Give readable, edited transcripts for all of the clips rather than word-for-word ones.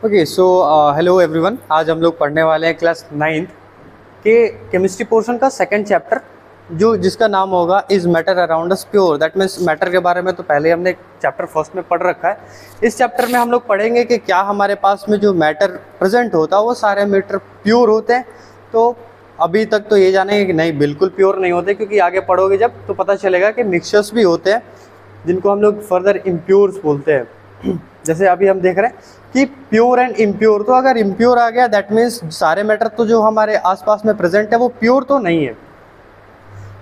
Okay so hello everyone. आज हम लोग पढ़ने वाले हैं क्लास 9th के केमिस्ट्री पोर्शन का सेकंड चैप्टर, जो जिसका नाम होगा is matter around us pure. That means matter के बारे में तो पहले हमने चैप्टर फर्स्ट में पढ़ रखा है। इस चैप्टर में हम लोग पढ़ेंगे कि क्या हमारे पास में जो मैटर प्रेजेंट होता है वो सारे मैटर प्योर होते हैं। तो अभी तक तो ये जानेंगे कि नहीं, बिल्कुल प्योर नहीं होते, क्योंकि आगे पढ़ोगे जब तो पता चलेगा कि मिक्सचर्स भी होते हैं जिनको हम लोग फर्दर इम्प्योर्स बोलते हैं। जैसे अभी हम देख रहे हैं कि प्योर एंड इम्प्योर, तो अगर इम्प्योर आ गया दैट मीन्स सारे मैटर तो जो हमारे आसपास में प्रेजेंट है वो प्योर तो नहीं है।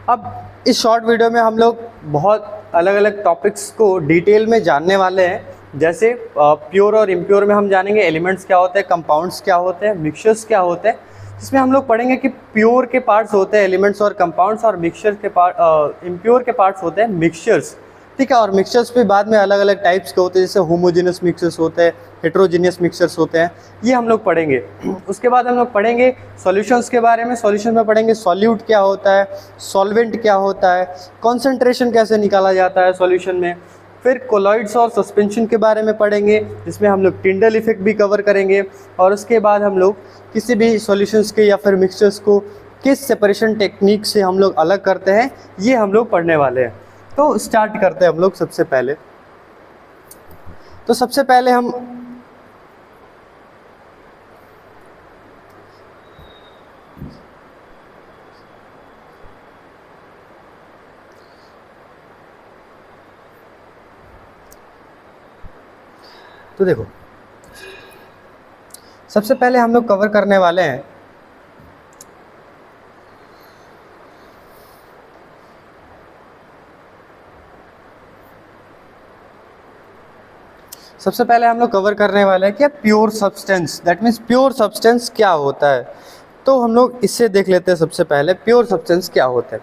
अब इस शॉर्ट वीडियो में हम लोग बहुत अलग अलग टॉपिक्स को डिटेल में जानने वाले हैं। जैसे प्योर और इम्प्योर में हम जानेंगे एलिमेंट्स क्या होते हैं, कंपाउंड्स क्या होते हैं, मिक्सचर्स क्या होते हैं। जिसमें हम लोग पढ़ेंगे कि प्योर के पार्ट्स होते हैं एलिमेंट्स और कंपाउंड्स, और मिक्सचर के पार्ट इम्प्योर के पार्ट्स होते हैं मिक्सचर्स। ठीक है। और मिक्सचर्स भी बाद में अलग अलग टाइप्स के होते हैं, जैसे होमोजेनियस मिक्सचर्स होते हैं, हेट्रोजीनियस मिक्सचर्स होते हैं, ये हम लोग पढ़ेंगे। उसके बाद हम लोग पढ़ेंगे सॉल्यूशंस के बारे में। सॉल्यूशन में पढ़ेंगे सॉल्यूट क्या होता है, सॉल्वेंट क्या होता है, कॉन्सेंट्रेशन कैसे निकाला जाता है सॉल्यूशन में। फिर कोलॉइड्स और सस्पेंशन के बारे में पढ़ेंगे, जिसमें हम लोग टिंडल इफेक्ट भी कवर करेंगे। और उसके बाद हम लोग किसी भी सॉल्यूशंस के या फिर मिक्सचर्स को किस सेपरेशन टेक्निक से हम लोग अलग करते हैं, ये हम लोग पढ़ने वाले हैं। तो स्टार्ट करते हैं हम लोग सबसे पहले। तो सबसे पहले हम तो देखो, सबसे पहले हम लोग कवर करने वाले हैं कि pure substance. That means pure substance क्या होता है। तो हम लोग इससे देख लेते हैं सबसे पहले प्योर सब्सटेंस क्या होता है।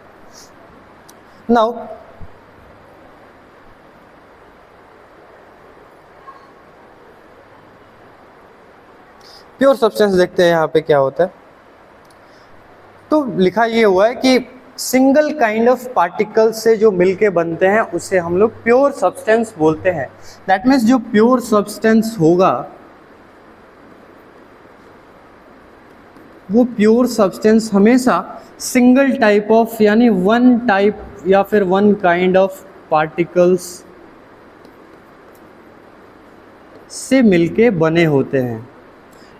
नाउ प्योर सब्सटेंस देखते हैं यहाँ पे क्या होता है। तो लिखा ये हुआ है कि सिंगल काइंड ऑफ पार्टिकल से जो मिलके बनते हैं उसे हम लोग प्योर सब्सटेंस बोलते हैं। दैट मीन्स जो प्योर सब्सटेंस होगा वो प्योर सब्सटेंस हमेशा सिंगल टाइप ऑफ, यानी वन टाइप या फिर वन काइंड ऑफ पार्टिकल्स से मिलके बने होते हैं,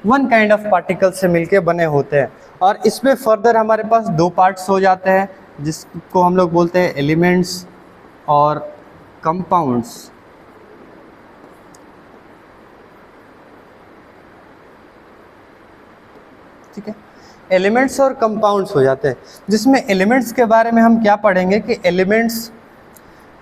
वन काइंड ऑफ पार्टिकल से मिलके बने होते हैं। और इसमें फर्दर हमारे पास दो पार्ट्स हो जाते हैं, जिसको हम लोग बोलते हैं एलिमेंट्स और कंपाउंड्स। ठीक है, एलिमेंट्स और कंपाउंड्स हो जाते हैं। जिसमें एलिमेंट्स के बारे में हम क्या पढ़ेंगे कि एलिमेंट्स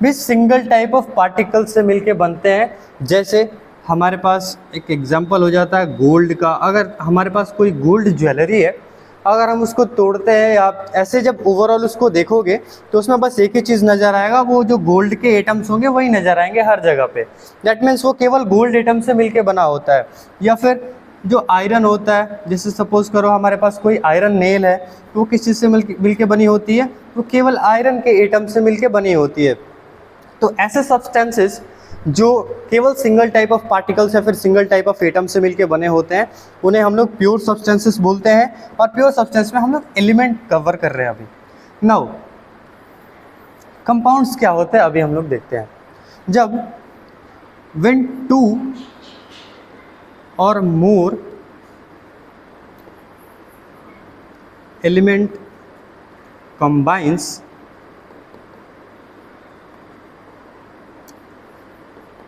भी सिंगल टाइप ऑफ पार्टिकल से मिलके बनते हैं। जैसे हमारे पास एक एग्जांपल हो जाता है गोल्ड का। अगर हमारे पास कोई गोल्ड ज्वेलरी है, अगर हम उसको तोड़ते हैं या ऐसे जब ओवरऑल उसको देखोगे तो उसमें बस एक ही चीज़ नज़र आएगा, वो जो गोल्ड के एटम्स होंगे वही नज़र आएंगे हर जगह पे। दैट मीन्स वो केवल गोल्ड एटम से मिलके बना होता है। या फिर जो आयरन होता है, जैसे सपोज करो हमारे पास कोई आयरन नेल है, तो वो किस चीज़ से मिलके बनी होती है, वो केवल आयरन के एटम से मिलके बनी होती है। तो ऐसे सब्सटेंसेस जो केवल सिंगल टाइप ऑफ पार्टिकल्स या फिर सिंगल टाइप ऑफ एटम से मिलके बने होते हैं, उन्हें हम लोग प्योर सब्सटेंसेस बोलते हैं। और प्योर सब्सटेंस में हम लोग एलिमेंट कवर कर रहे हैं अभी। नाउ कंपाउंड्स क्या होते हैं अभी हम लोग देखते हैं। जब व्हेन टू और मोर element combines,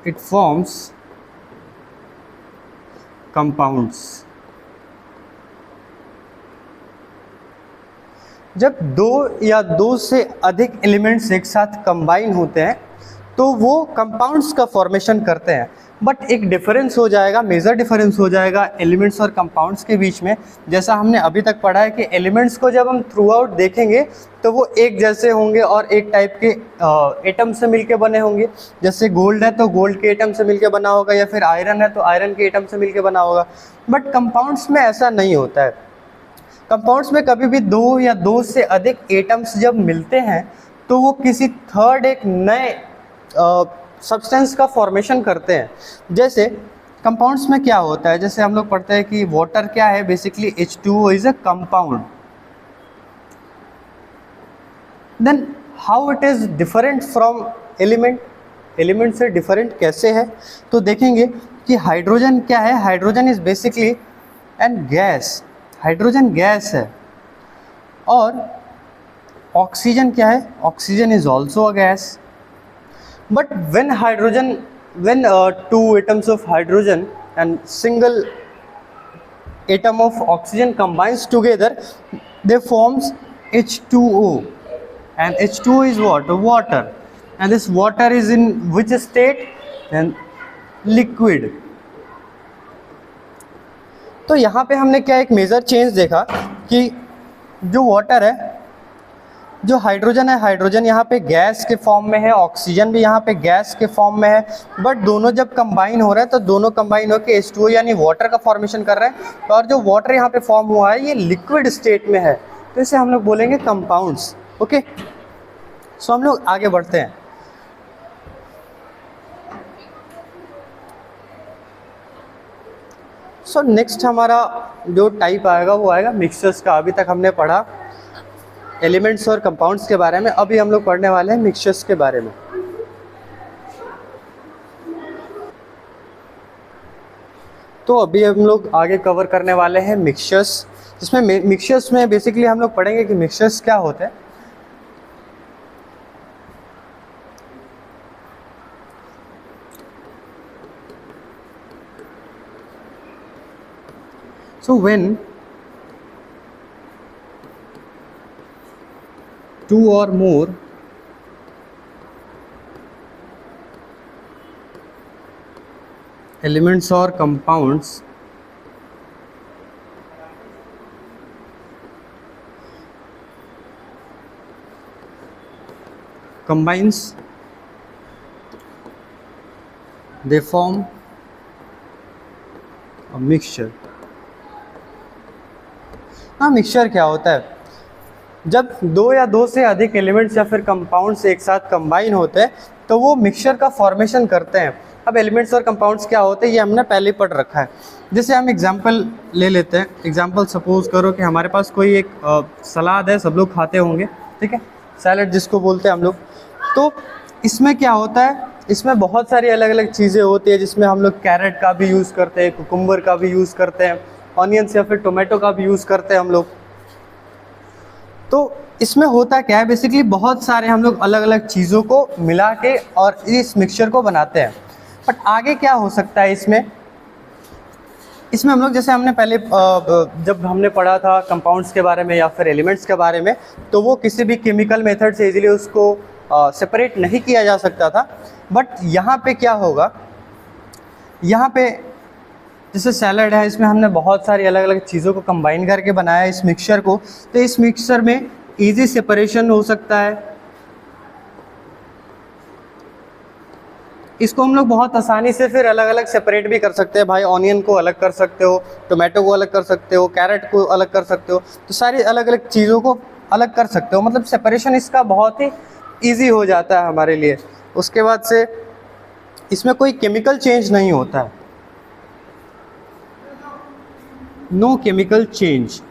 it forms compounds। जब दो या दो से अधिक एलिमेंट्स एक साथ कंबाइन होते हैं तो वो कंपाउंड्स का फॉर्मेशन करते हैं। बट एक डिफरेंस हो जाएगा, मेजर डिफरेंस हो जाएगा एलिमेंट्स और कंपाउंड्स के बीच में। जैसा हमने अभी तक पढ़ा है कि एलिमेंट्स को जब हम थ्रू आउट देखेंगे तो वो एक जैसे होंगे और एक टाइप के एटम से मिलके बने होंगे। जैसे गोल्ड है तो गोल्ड के एटम से मिलके बना होगा, या फिर आयरन है तो आयरन के एटम से मिलके बना होगा। बट कंपाउंड्स में ऐसा नहीं होता है। कंपाउंड्स में कभी भी दो या दो से अधिक एटम्स जब मिलते हैं तो वो किसी थर्ड एक नए सब्सटेंस का फॉर्मेशन करते हैं। जैसे कंपाउंड्स में क्या होता है, जैसे हम लोग पढ़ते हैं कि वाटर क्या है, basically H2O is a compound. Then how it is different from element, element से डिफरेंट कैसे है, तो देखेंगे कि हाइड्रोजन क्या है, hydrogen is basically an gas, hydrogen gas है। और ऑक्सीजन क्या है, oxygen is also a gas. But when hydrogen, when two atoms of hydrogen and single atom of oxygen combines together, they forms H2O, and H2O is what, water, and this water is in which state, and liquid। तो यहाँ पे हमने क्या एक major change देखा कि जो water है, जो हाइड्रोजन है, हाइड्रोजन यहाँ पे गैस के फॉर्म में है, ऑक्सीजन भी यहाँ पे गैस के फॉर्म में है, बट दोनों जब कंबाइन हो रहे हैं तो दोनों कंबाइन होकर H2O यानी वाटर का फॉर्मेशन कर रहे हैं, और जो वाटर यहाँ पे फॉर्म हुआ है ये लिक्विड स्टेट में है, तो इसे हम लोग बोलेंगे कंपाउंड्स। ओके, सो हम लोग आगे बढ़ते हैं। सो नेक्स्ट हमारा जो टाइप आएगा वो आएगा मिक्सचर्स का। अभी तक हमने पढ़ा एलिमेंट्स और कंपाउंड्स के बारे में, अभी हम लोग पढ़ने वाले हैं मिक्सचर्स के बारे में। तो अभी हम लोग आगे कवर करने वाले हैं मिक्सचर्स, जिसमें मिक्सचर्स में बेसिकली हम लोग पढ़ेंगे कि मिक्सचर्स क्या होते हैं। So when two or more elements or compounds combines, they form a mixture। हाँ, मिक्सचर क्या होता है, जब दो या दो से अधिक एलिमेंट्स या फिर कंपाउंड्स एक साथ कंबाइन होते हैं तो वो मिक्सचर का फॉर्मेशन करते हैं। अब एलिमेंट्स और कंपाउंड्स क्या होते हैं ये हमने पहले ही पढ़ रखा है। जैसे हम एग्जांपल ले लेते हैं, एग्जांपल सपोज करो कि हमारे पास कोई एक सलाद है, सब लोग खाते होंगे, ठीक है, सैलड जिसको बोलते हैं हम लोग। तो इसमें क्या होता है, इसमें बहुत सारी अलग अलग चीज़ें होती है, जिसमें हम लोग कैरेट का भी यूज़ करते हैं, कुकुम्बर का भी यूज़ करते हैं, ऑनियंस या फिर टोमेटो का भी यूज़ करते हैं हम लोग। तो इसमें होता क्या है, बेसिकली बहुत सारे हम लोग अलग अलग चीज़ों को मिला के और इस मिक्सचर को बनाते हैं। बट आगे क्या हो सकता है इसमें हम लोग, जैसे हमने पहले जब हमने पढ़ा था कंपाउंड्स के बारे में या फिर एलिमेंट्स के बारे में, तो वो किसी भी केमिकल मेथड से इजीली उसको सेपरेट नहीं किया जा सकता था। बट यहाँ पे क्या होगा, यहाँ पे जैसे सैलड है, इसमें हमने बहुत सारी अलग अलग चीज़ों को कंबाइन करके बनाया इस मिक्सचर को, तो इस मिक्सचर में इजी सेपरेशन हो सकता है। इसको हम लोग बहुत आसानी से फिर अलग अलग सेपरेट भी कर सकते हैं। भाई ऑनियन को अलग कर सकते हो, टोमेटो को अलग कर सकते हो, कैरेट को अलग कर सकते हो, तो सारी अलग अलग चीज़ों को अलग कर सकते हो। मतलब सेपरेशन इसका बहुत ही ईजी हो जाता है हमारे लिए। उसके बाद से इसमें कोई केमिकल चेंज नहीं होता है, नो केमिकल चेंज।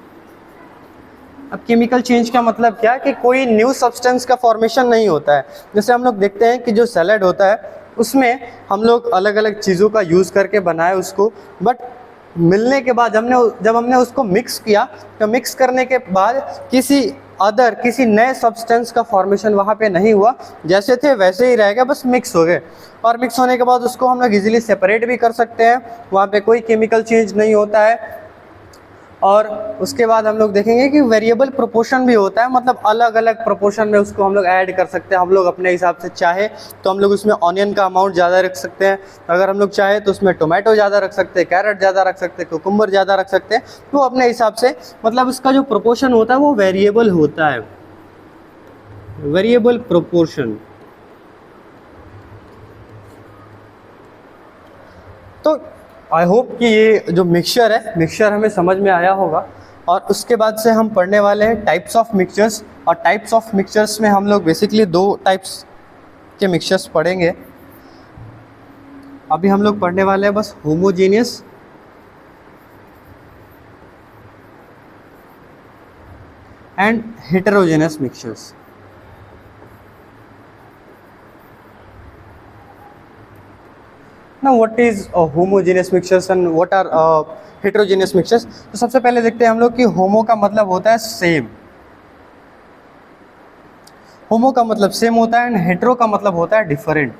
अब केमिकल चेंज का मतलब क्या है कि कोई न्यू सब्सटेंस का फॉर्मेशन नहीं होता है। जैसे हम लोग देखते हैं कि जो सैलड होता है उसमें हम लोग अलग अलग चीज़ों का यूज़ करके बनाए उसको, बट मिलने के बाद जब हमने उसको मिक्स किया, तो मिक्स करने के बाद किसी नए सब्सटेंस का फॉर्मेशन वहाँ पे नहीं हुआ, जैसे थे वैसे ही रह गए, बस मिक्स हो गए। और मिक्स होने के बाद उसको हम लोग इजीली सेपरेट भी कर सकते हैं, वहाँ पे कोई केमिकल चेंज नहीं होता है। और उसके बाद हम लोग देखेंगे कि वेरिएबल प्रोपोर्शन भी होता है, मतलब अलग अलग प्रोपोर्शन में उसको हम लोग ऐड कर सकते हैं। हम लोग अपने हिसाब से चाहे तो हम लोग उसमें ऑनियन का अमाउंट ज़्यादा रख सकते हैं, अगर हम लोग चाहे तो उसमें टोमेटो ज़्यादा रख सकते हैं, कैरेट ज़्यादा रख सकते हैं, कुकुम्बर ज़्यादा रख सकते हैं। तो अपने हिसाब से, मतलब उसका जो प्रोपोर्शन होता है वो वेरिएबल होता है, वेरिएबल प्रोपोर्शन। तो आई होप कि ये जो मिक्सचर है, मिक्सचर हमें समझ में आया होगा। और उसके बाद से हम पढ़ने वाले हैं टाइप्स ऑफ मिक्सचर्स, और टाइप्स ऑफ मिक्सचर्स में हम लोग बेसिकली 2 टाइप्स के मिक्सचर्स पढ़ेंगे। अभी हम लोग पढ़ने वाले हैं बस homogeneous and heterogeneous mixtures. Now what is homogeneous mixtures and what are heterogeneous mixtures? तो सबसे पहले देखते हैं हम लोग कि होमो का मतलब होता है सेम, होमो का मतलब सेम होता है एंड हेटेरो का मतलब होता है डिफरेंट।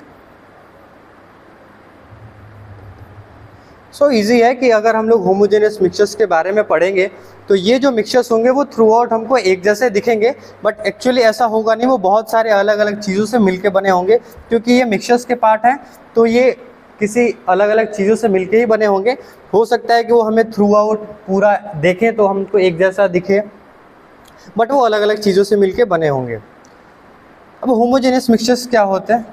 सो इजी है कि अगर हम लोग होमोजेनियस मिक्सचर्स के बारे में पढ़ेंगे तो ये जो मिक्सचर्स होंगे वो थ्रू आउट हमको एक जैसे दिखेंगे, बट एक्चुअली ऐसा होगा नहीं, वो बहुत सारे अलग अलग चीज़ों से मिलके बने होंगे। क्योंकि ये मिक्सचर्स के पार्ट हैं तो ये किसी अलग अलग चीज़ों से मिलके ही बने होंगे। हो सकता है कि वो हमें थ्रू आउट पूरा देखें तो हमको एक जैसा दिखे, बट वो अलग अलग चीज़ों से मिलके बने होंगे। अब होमोजेनियस मिक्सचर्स क्या होते हैं?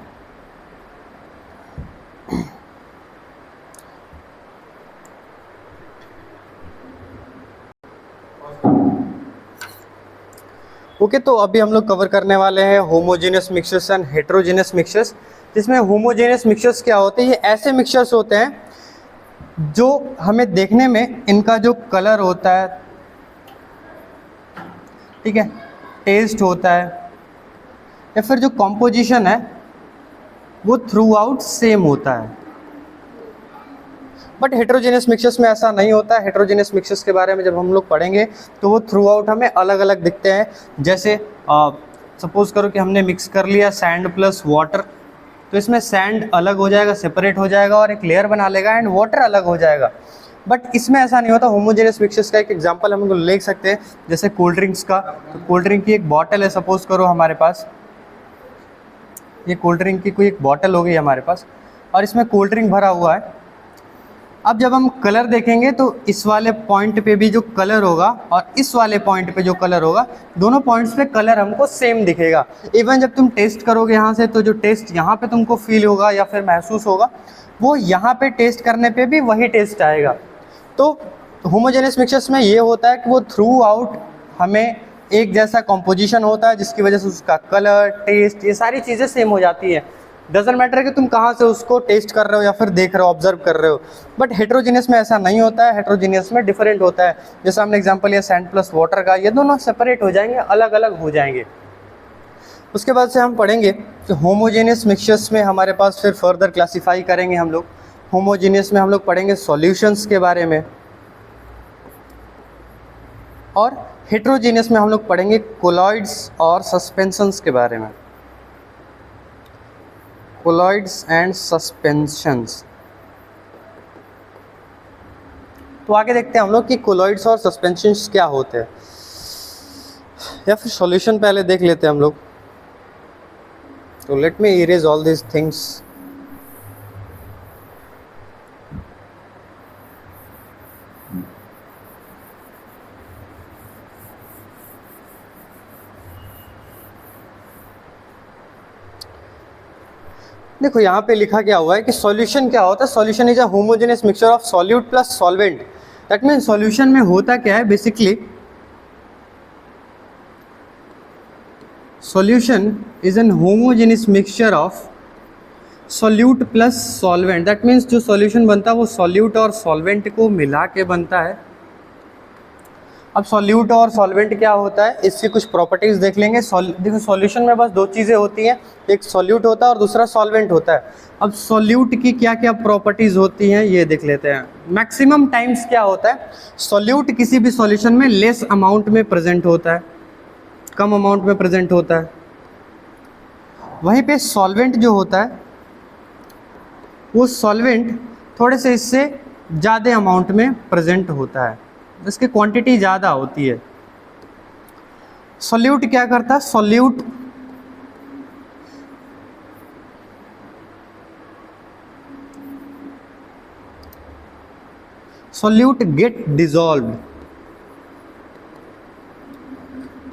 ओके, तो अभी हम लोग कवर करने वाले हैं homogeneous mixtures and heterogeneous mixtures. जिसमें होमोजेनियस मिक्सचर्स क्या होते हैं? ये ऐसे मिक्सचर्स होते हैं जो हमें देखने में इनका जो कलर होता है, ठीक है, टेस्ट होता है या फिर जो कॉम्पोजिशन है वो थ्रू आउट सेम होता है। बट हेटेरोजेनियस मिक्सचर्स में ऐसा नहीं होता है। हेटेरोजेनियस मिक्सचर्स के बारे में जब हम लोग पढ़ेंगे तो वो थ्रू आउट हमें अलग अलग दिखते हैं। जैसे सपोज करो कि हमने मिक्स कर लिया सैंड प्लस वाटर, तो इसमें सैंड अलग हो जाएगा, सेपरेट हो जाएगा और एक लेयर बना लेगा, एंड वाटर अलग हो जाएगा। बट इसमें ऐसा नहीं होता। होमोजेनियस मिक्सचर्स का एक एग्जांपल हम लोग ले सकते हैं, जैसे कोल्ड ड्रिंक्स का। तो कोल्ड ड्रिंक की एक बॉटल है, सपोज करो हमारे पास ये कोल्ड ड्रिंक की कोई एक बॉटल हो गई हमारे पास, और इसमें कोल्ड ड्रिंक भरा हुआ है। अब जब हम कलर देखेंगे तो इस वाले पॉइंट पे भी जो कलर होगा और इस वाले पॉइंट पे जो कलर होगा, दोनों पॉइंट्स पे कलर हमको सेम दिखेगा। इवन जब तुम टेस्ट करोगे यहाँ से, तो जो टेस्ट यहाँ पे तुमको फील होगा या फिर महसूस होगा, वो यहाँ पे टेस्ट करने पे भी वही टेस्ट आएगा। तो होमोजेनियस मिक्सचर्स में ये होता है कि वो थ्रू आउट हमें एक जैसा कॉम्पोजिशन होता है, जिसकी वजह से उसका कलर, टेस्ट, ये सारी चीज़ें सेम हो जाती है। डजंट मैटर कि तुम कहाँ से उसको टेस्ट कर रहे हो या फिर देख रहे हो, ऑब्जर्व कर रहे हो। बट हेटेरोजेनियस में ऐसा नहीं होता है। हेटेरोजेनियस में डिफरेंट होता है। जैसे हमने एग्जांपल लिया सैंड प्लस वाटर का, ये दोनों सेपरेट हो जाएंगे, अलग अलग हो जाएंगे। उसके बाद से हम पढ़ेंगे कि होमोजेनियस मिक्सचर्स में हमारे पास फिर फर्दर क्लासीफाई करेंगे हम लोग। होमोजेनियस में हम लोग पढ़ेंगे सॉल्यूशंस के बारे में, और हेटेरोजेनियस में हम लोग पढ़ेंगे कोलॉइड्स और सस्पेंशंस के बारे में। Colloids and suspensions. तो आगे देखते हैं हम लोग कि कोलॉइड्स और सस्पेंशंस क्या होते हैं, या फिर सॉल्यूशन पहले देख लेते हैं हम लोग। तो let me erase all this things. देखो यहाँ पे लिखा क्या हुआ है कि सॉल्यूशन क्या होता है। Solution is a homogeneous mixture of solute plus solvent. That mean solution में होता क्या है basically, solution is an homogeneous mixture of solute plus solvent. That means जो सॉल्यूशन बनता है वो सॉल्यूट और सॉल्वेंट को मिला के बनता है। अब सॉल्यूट और सॉल्वेंट क्या होता है, इसकी कुछ प्रॉपर्टीज़ देख लेंगे। देखो सॉल्यूशन में बस दो चीज़ें होती हैं, एक सॉल्यूट होता है और दूसरा सॉल्वेंट होता है। अब सॉल्यूट की क्या क्या प्रॉपर्टीज़ होती हैं ये देख लेते हैं। मैक्सिमम टाइम्स क्या होता है, सॉल्यूट किसी भी सॉल्यूशन में लेस अमाउंट में प्रेजेंट होता है, कम अमाउंट में प्रेजेंट होता है। वहीं पे सॉल्वेंट जो होता है वो सॉल्वेंट थोड़े से इससे ज़्यादा अमाउंट में प्रेजेंट होता है, इसकी क्वांटिटी ज़्यादा होती है। सॉल्यूट क्या करता है, सॉल्यूट गेट डिजॉल्व।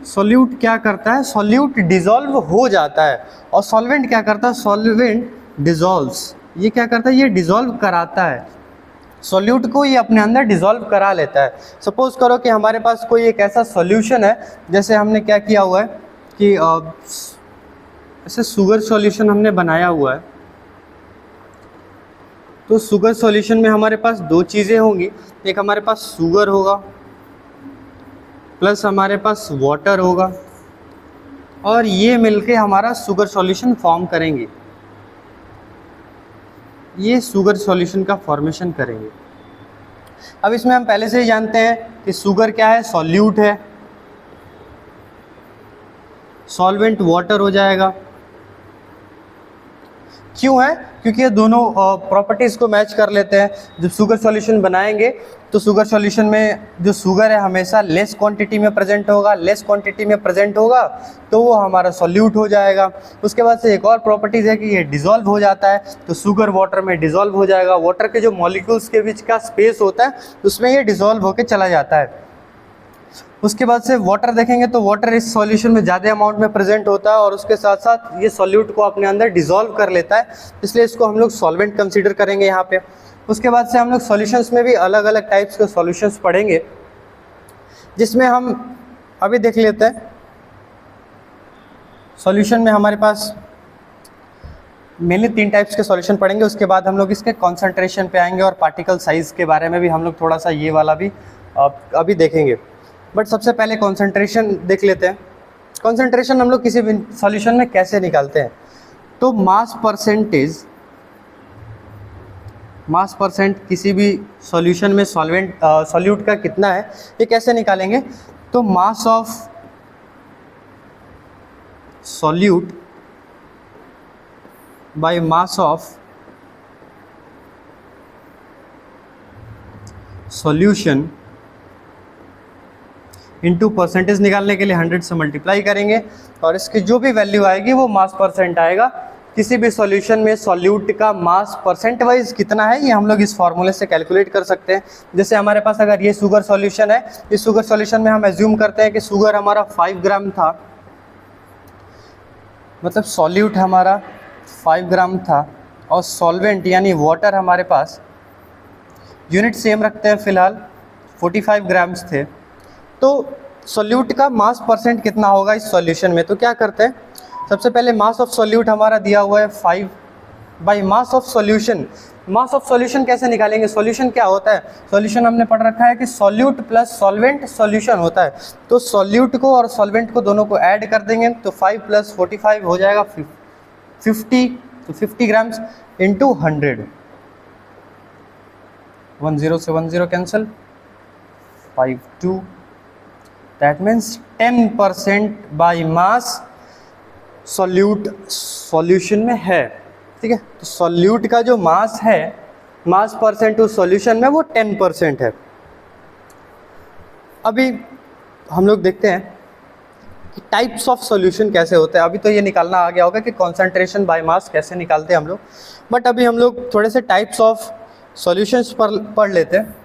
सॉल्यूट क्या करता है, सॉल्यूट डिजॉल्व हो जाता है। और सॉल्वेंट क्या करता है, सॉल्वेंट डिजॉल्व्स। ये क्या करता है, ये डिजॉल्व कराता है। सॉल्यूट को ये अपने अंदर डिजॉल्व करा लेता है। सपोज करो कि हमारे पास कोई एक ऐसा सॉल्यूशन है, जैसे हमने क्या किया हुआ है कि ऐसे शुगर सॉल्यूशन हमने बनाया हुआ है। तो शुगर सॉल्यूशन में हमारे पास दो चीज़ें होंगी, एक हमारे पास शुगर होगा प्लस हमारे पास वाटर होगा, और ये मिलके हमारा शुगर सॉल्यूशन फॉर्म करेंगे, ये शुगर सॉल्यूशन का फॉर्मेशन करेंगे। अब इसमें हम पहले से ही जानते हैं कि शुगर क्या है, सॉल्यूट है, सॉल्वेंट वाटर हो जाएगा। क्यों है? क्योंकि ये दोनों प्रॉपर्टीज़ को मैच कर लेते हैं। जब शुगर सॉल्यूशन बनाएंगे तो शुगर सॉल्यूशन में जो शुगर है हमेशा लेस क्वांटिटी में प्रेजेंट होगा, लेस क्वांटिटी में प्रेजेंट होगा तो वो हमारा सॉल्यूट हो जाएगा। उसके बाद से एक और प्रॉपर्टीज़ है कि ये डिज़ोल्व हो जाता है, तो शुगर वाटर में डिज़ोल्व हो जाएगा। वाटर के जो मॉलिक्यूल्स के बीच का स्पेस होता है उसमें ये डिज़ोल्व होकर चला जाता है। उसके बाद से वाटर देखेंगे तो वाटर इस सॉल्यूशन में ज़्यादा अमाउंट में प्रेजेंट होता है और उसके साथ साथ ये सॉल्यूट को अपने अंदर डिसॉल्व कर लेता है, इसलिए इसको हम लोग सॉल्वेंट कंसीडर करेंगे यहाँ पे। उसके बाद से हम लोग सॉल्यूशंस में भी अलग अलग टाइप्स के सॉल्यूशंस पढ़ेंगे, जिसमें हम अभी देख लेते हैं। सॉल्यूशन में हमारे पास मेनली 3 टाइप्स के सॉल्यूशन पढ़ेंगे, उसके बाद हम लोग इसके कॉन्सेंट्रेशन पे आएंगे और पार्टिकल साइज़ के बारे में भी हम लोग थोड़ा सा ये वाला भी अभी देखेंगे। बट सबसे पहले कॉन्सेंट्रेशन देख लेते हैं। कॉन्सेंट्रेशन हम लोग किसी भी सॉल्यूशन में कैसे निकालते हैं, तो मास परसेंट किसी भी सॉल्यूशन में सॉल्यूट का कितना है ये कैसे निकालेंगे, तो mass of solute by mass of solution into percentage निकालने के लिए 100 से मल्टीप्लाई करेंगे और इसकी जो भी वैल्यू आएगी वो मास परसेंट आएगा। किसी भी सॉल्यूशन में सॉल्यूट का मास परसेंट वाइज कितना है ये हम लोग इस फॉर्मूले से कैलकुलेट कर सकते हैं। जैसे हमारे पास अगर ये शुगर सॉल्यूशन है, इस शुगर सॉल्यूशन में हम एज्यूम करते हैं कि शुगर हमारा 5 ग्राम था, मतलब सॉल्यूट हमारा 5 ग्राम था और सॉल्वेंट यानी वाटर हमारे पास यूनिट सेम रखते हैं फ़िलहाल 45 ग्राम्स थे। तो सॉल्यूट का मास परसेंट कितना होगा इस सॉल्यूशन में, तो क्या करते हैं, सबसे पहले मास ऑफ सॉल्यूट हमारा दिया हुआ है 5 by mass of solution. Mass of solution कैसे निकालेंगे, सॉल्यूशन क्या होता है, सॉल्यूशन हमने पढ़ रखा है कि सॉल्यूट प्लस सॉल्वेंट सॉल्यूशन होता है। तो सॉल्यूट को और सॉल्वेंट को दोनों को ऐड कर देंगे तो 5 + 45 हो जाएगा 50, तो 50 ग्राम्स इंटू 100, 10 से 10 cancel, 5 2, that means 10% by mass solute solution में है। ठीक है, तो सॉल्यूट का जो मास है, मास परसेंट उस सॉल्यूशन में वो 10% है। अभी हम लोग देखते हैं कि टाइप्स ऑफ सॉल्यूशन कैसे होते हैं। अभी तो ये निकालना आ गया होगा कि कॉन्सेंट्रेशन बाय मास कैसे निकालते हैं हम लोग, बट अभी हम लोग थोड़े से टाइप्स ऑफ सॉल्यूशंस पढ़ लेते हैं।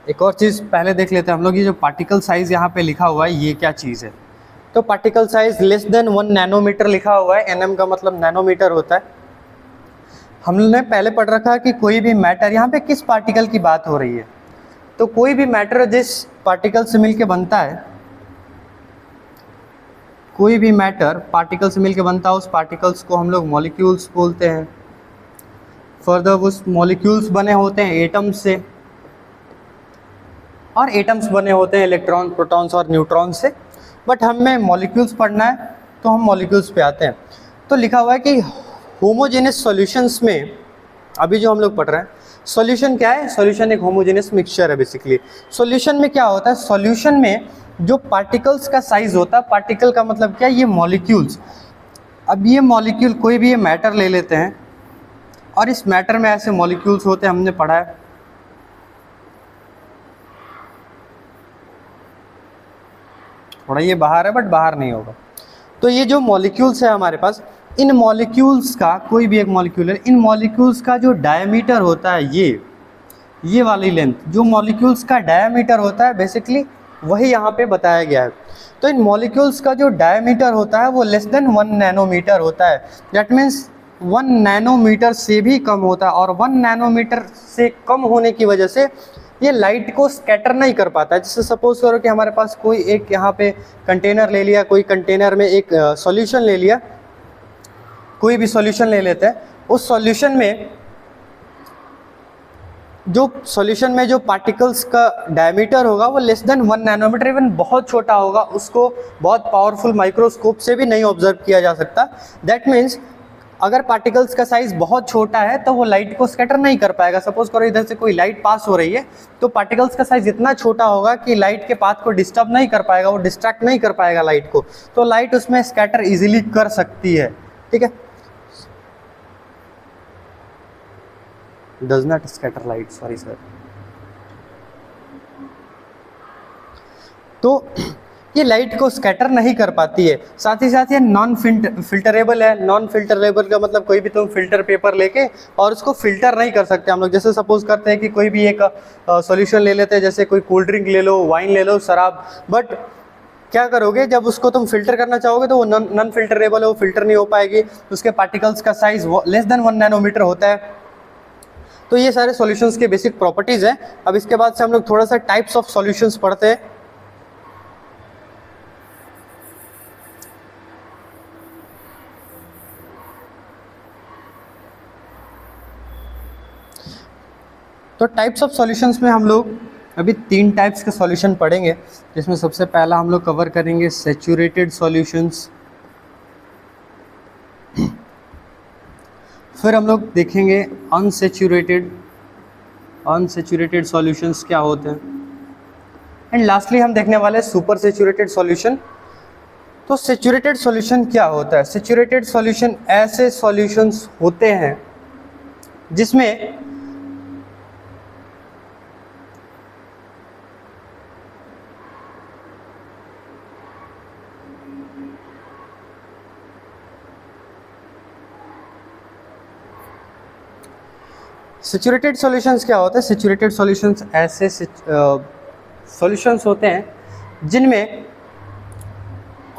एक और चीज़ पहले देख लेते हैं हम लोग, ये जो पार्टिकल साइज़ यहाँ पे लिखा हुआ है ये क्या चीज़ है, तो particle size less than 1 nanometer लिखा हुआ है, nm का मतलब नैनोमीटर होता है। हमने पहले पढ़ रखा है कि कोई भी मैटर, यहाँ पे किस पार्टिकल की बात हो रही है, तो कोई भी मैटर जिस पार्टिकल से मिलके बनता है, कोई भी मैटर पार्टिकल से मिलके बनता है, उस पार्टिकल्स को हम लोग मॉलिक्यूल्स बोलते हैं। फर्दर उस मॉलिक्यूल्स बने होते हैं एटम्स से, और एटम्स बने होते हैं इलेक्ट्रॉन, प्रोटॉन्स और न्यूट्रॉन से, बट हमें मॉलिक्यूल्स पढ़ना है तो हम मॉलिक्यूल्स पे आते हैं। तो लिखा हुआ है कि होमोजेनस सॉल्यूशंस में, अभी जो हम लोग पढ़ रहे हैं सॉल्यूशन क्या है, सॉल्यूशन एक होमोजेनस मिक्सचर है बेसिकली। सॉल्यूशन में क्या होता है, सॉल्यूशन में जो पार्टिकल्स का साइज होता है, पार्टिकल का मतलब क्या है, ये मॉलिक्यूल्स। अब ये मॉलिक्यूल, कोई भी ये मैटर ले लेते हैं और इस मैटर में ऐसे मॉलिक्यूल्स होते हैं, हमने पढ़ा है। थोड़ा ये बाहर है बट बाहर नहीं होगा। तो ये जो मॉलिक्यूल्स है हमारे पास, इन मॉलिक्यूल्स का, कोई भी एक मॉलिक्यूल है, इन मॉलिक्यूल्स का जो डायमीटर होता है, ये वाली लेंथ, जो मॉलिक्यूल्स का डायमीटर होता है बेसिकली वही यहाँ पे बताया गया है। तो इन मॉलिक्यूल्स का जो डायमीटर होता है वो लेस देन 1 नैनोमीटर होता है। दैट मीन्स 1 नैनोमीटर से भी कम होता है, और 1 नैनोमीटर से कम होने की वजह से ये लाइट को स्कैटर नहीं कर पाता है। जैसे सपोज करो कि हमारे पास कोई एक यहाँ पे कंटेनर ले लिया, कोई कंटेनर में एक सॉल्यूशन ले लिया, कोई भी सॉल्यूशन ले लेते हैं, उस सॉल्यूशन में जो पार्टिकल्स का डायमीटर होगा वो लेस देन 1 नैनोमीटर, इवन बहुत छोटा होगा, उसको बहुत पावरफुल माइक्रोस्कोप से भी नहीं ऑब्जर्व किया जा सकता। दैट मीन्स अगर पार्टिकल्स का साइज बहुत छोटा है तो वो लाइट को स्कैटर नहीं कर पाएगा। सपोज करो इधर से कोई लाइट पास हो रही है, तो पार्टिकल्स का साइज इतना छोटा होगा कि लाइट के पाथ को डिस्टर्ब नहीं कर पाएगा, वो डिस्ट्रैक्ट नहीं कर पाएगा लाइट को, तो लाइट उसमें स्कैटर इजीली कर सकती है। ठीक है, does not scatter light, sorry sir. तो ये लाइट को स्कैटर नहीं कर पाती है। साथ ही साथ ये नॉन फिल्टरेबल है। नॉन फिल्टरेबल का मतलब कोई भी तुम फिल्टर पेपर लेके और उसको फिल्टर नहीं कर सकते हम लोग। जैसे सपोज करते हैं कि कोई भी एक सॉल्यूशन ले लेते हैं, जैसे कोई कोल्ड ड्रिंक ले लो, वाइन ले लो, शराब, बट क्या करोगे जब उसको तुम फिल्टर करना चाहोगे तो वो नॉन फिल्टरेबल है, वो फिल्टर नहीं हो पाएगी। उसके पार्टिकल्स का साइज लेस देन 1 नैनोमीटर होता है। तो ये सारे सॉल्यूशंस के बेसिक प्रॉपर्टीज हैं। अब इसके बाद से हम लोग थोड़ा सा टाइप्स ऑफ सॉल्यूशंस पढ़ते हैं। तो टाइप्स ऑफ सॉल्यूशंस में हम लोग अभी 3 टाइप्स के सॉल्यूशन पढ़ेंगे, जिसमें सबसे पहला हम लोग कवर करेंगे सैचुरेटेड सॉल्यूशंस। फिर हम लोग देखेंगे अनसैचुरेटेड सॉल्यूशंस क्या होते हैं, एंड लास्टली हम देखने वाले हैं सुपर सैचुरेटेड सॉल्यूशन। तो सैचुरेटेड सॉल्यूशन क्या होता है? सैचुरेटेड सॉल्यूशन ऐसे सॉल्यूशंस होते हैं जिसमें सैचुरेटेड सॉल्यूशंस क्या होता है? सैचुरेटेड सॉल्यूशंस ऐसे सॉल्यूशंस होते हैं जिनमें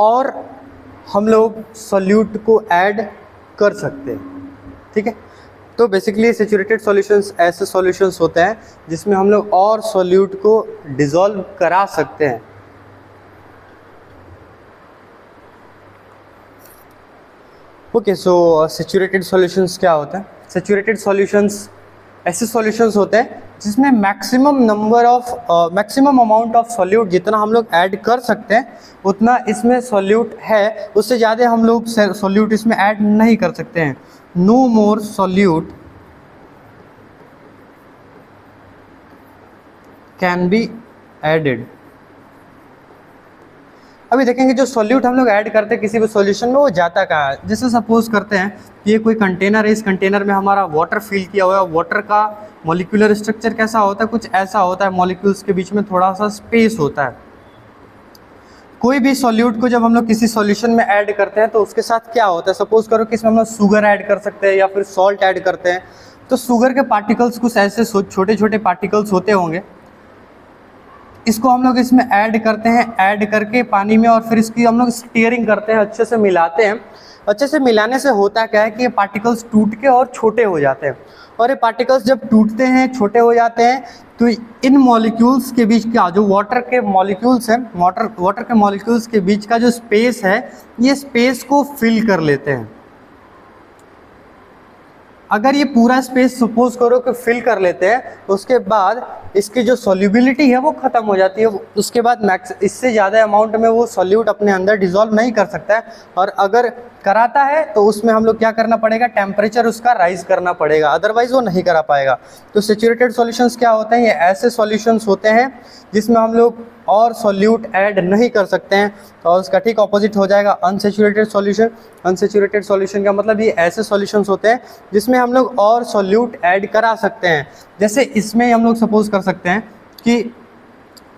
और हम लोग सॉल्यूट को ऐड कर सकते हैं। ठीक है, तो बेसिकली सैचुरेटेड सॉल्यूशंस ऐसे सॉल्यूशंस होते हैं जिसमें हम लोग और सॉल्यूट को डिसॉल्व करा सकते हैं। ओके, सो सैचुरेटेड सॉल्यूशंस क्या होता है? सैचुरेटेड सॉल्यूशंस ऐसे सॉल्यूशंस होते हैं जिसमें मैक्सिमम अमाउंट ऑफ सॉल्यूट जितना हम लोग ऐड कर सकते हैं उतना इसमें सॉल्यूट है, उससे ज़्यादा हम लोग सॉल्यूट इसमें ऐड नहीं कर सकते हैं। No more solute can be added. अभी देखेंगे जो सॉल्यूट हम लोग ऐड करते हैं किसी भी सॉल्यूशन में, वो जाता कहाँ है। जैसे सपोज करते हैं ये कोई कंटेनर है, इस कंटेनर में हमारा वाटर फिल किया हुआ है। वाटर का मॉलिक्यूलर स्ट्रक्चर कैसा होता है? कुछ ऐसा होता है, मॉलिक्यूल्स के बीच में थोड़ा सा स्पेस होता है। कोई भी सॉल्यूट को जब हम लोग किसी सॉल्यूशन में ऐड करते हैं तो उसके साथ क्या होता है? सपोज करो कि इसमें हम लोग शुगर ऐड कर सकते हैं या फिर सॉल्ट ऐड करते हैं, तो शुगर के पार्टिकल्स कुछ ऐसे छोटे छोटे पार्टिकल्स होते होंगे, इसको हम लोग इसमें ऐड करते हैं, ऐड करके पानी में, और फिर इसकी हम लोग स्टीयरिंग करते हैं, अच्छे से मिलाते हैं। अच्छे से मिलाने से होता क्या है कि ये पार्टिकल्स टूट के और छोटे हो जाते हैं, और ये पार्टिकल्स जब टूटते हैं, छोटे हो जाते हैं, तो इन मॉलिक्यूल्स के बीच का जो वाटर के मॉलिक्यूल्स हैं, वाटर के मॉलिक्यूल्स के बीच का जो स्पेस है, ये स्पेस को फिल कर लेते हैं। अगर ये पूरा स्पेस सपोज करो कि फिल कर लेते हैं, तो उसके बाद इसकी जो सॉल्युबिलिटी है वो ख़त्म हो जाती है। उसके बाद इससे ज़्यादा अमाउंट में वो सॉल्यूट अपने अंदर डिसॉल्व नहीं कर सकता है, और अगर कराता है तो उसमें हम लोग क्या करना पड़ेगा? टेम्परेचर उसका राइज करना पड़ेगा, अदरवाइज वो नहीं करा पाएगा। तो सैचुरेटेड सॉल्यूशंस क्या होते हैं? ये ऐसे सॉल्यूशंस होते हैं जिसमें हम लोग और सॉल्यूट ऐड नहीं कर सकते हैं, और उसका ठीक ऑपोजिट हो जाएगा अनसैचुरेटेड सॉल्यूशन। अनसैचुरेटेड सॉल्यूशन का मतलब ये ऐसे सॉल्यूशंस होते हैं जिसमें हम लोग और सॉल्यूट ऐड करा सकते हैं। जैसे इसमें हम लोग सपोज कर सकते हैं कि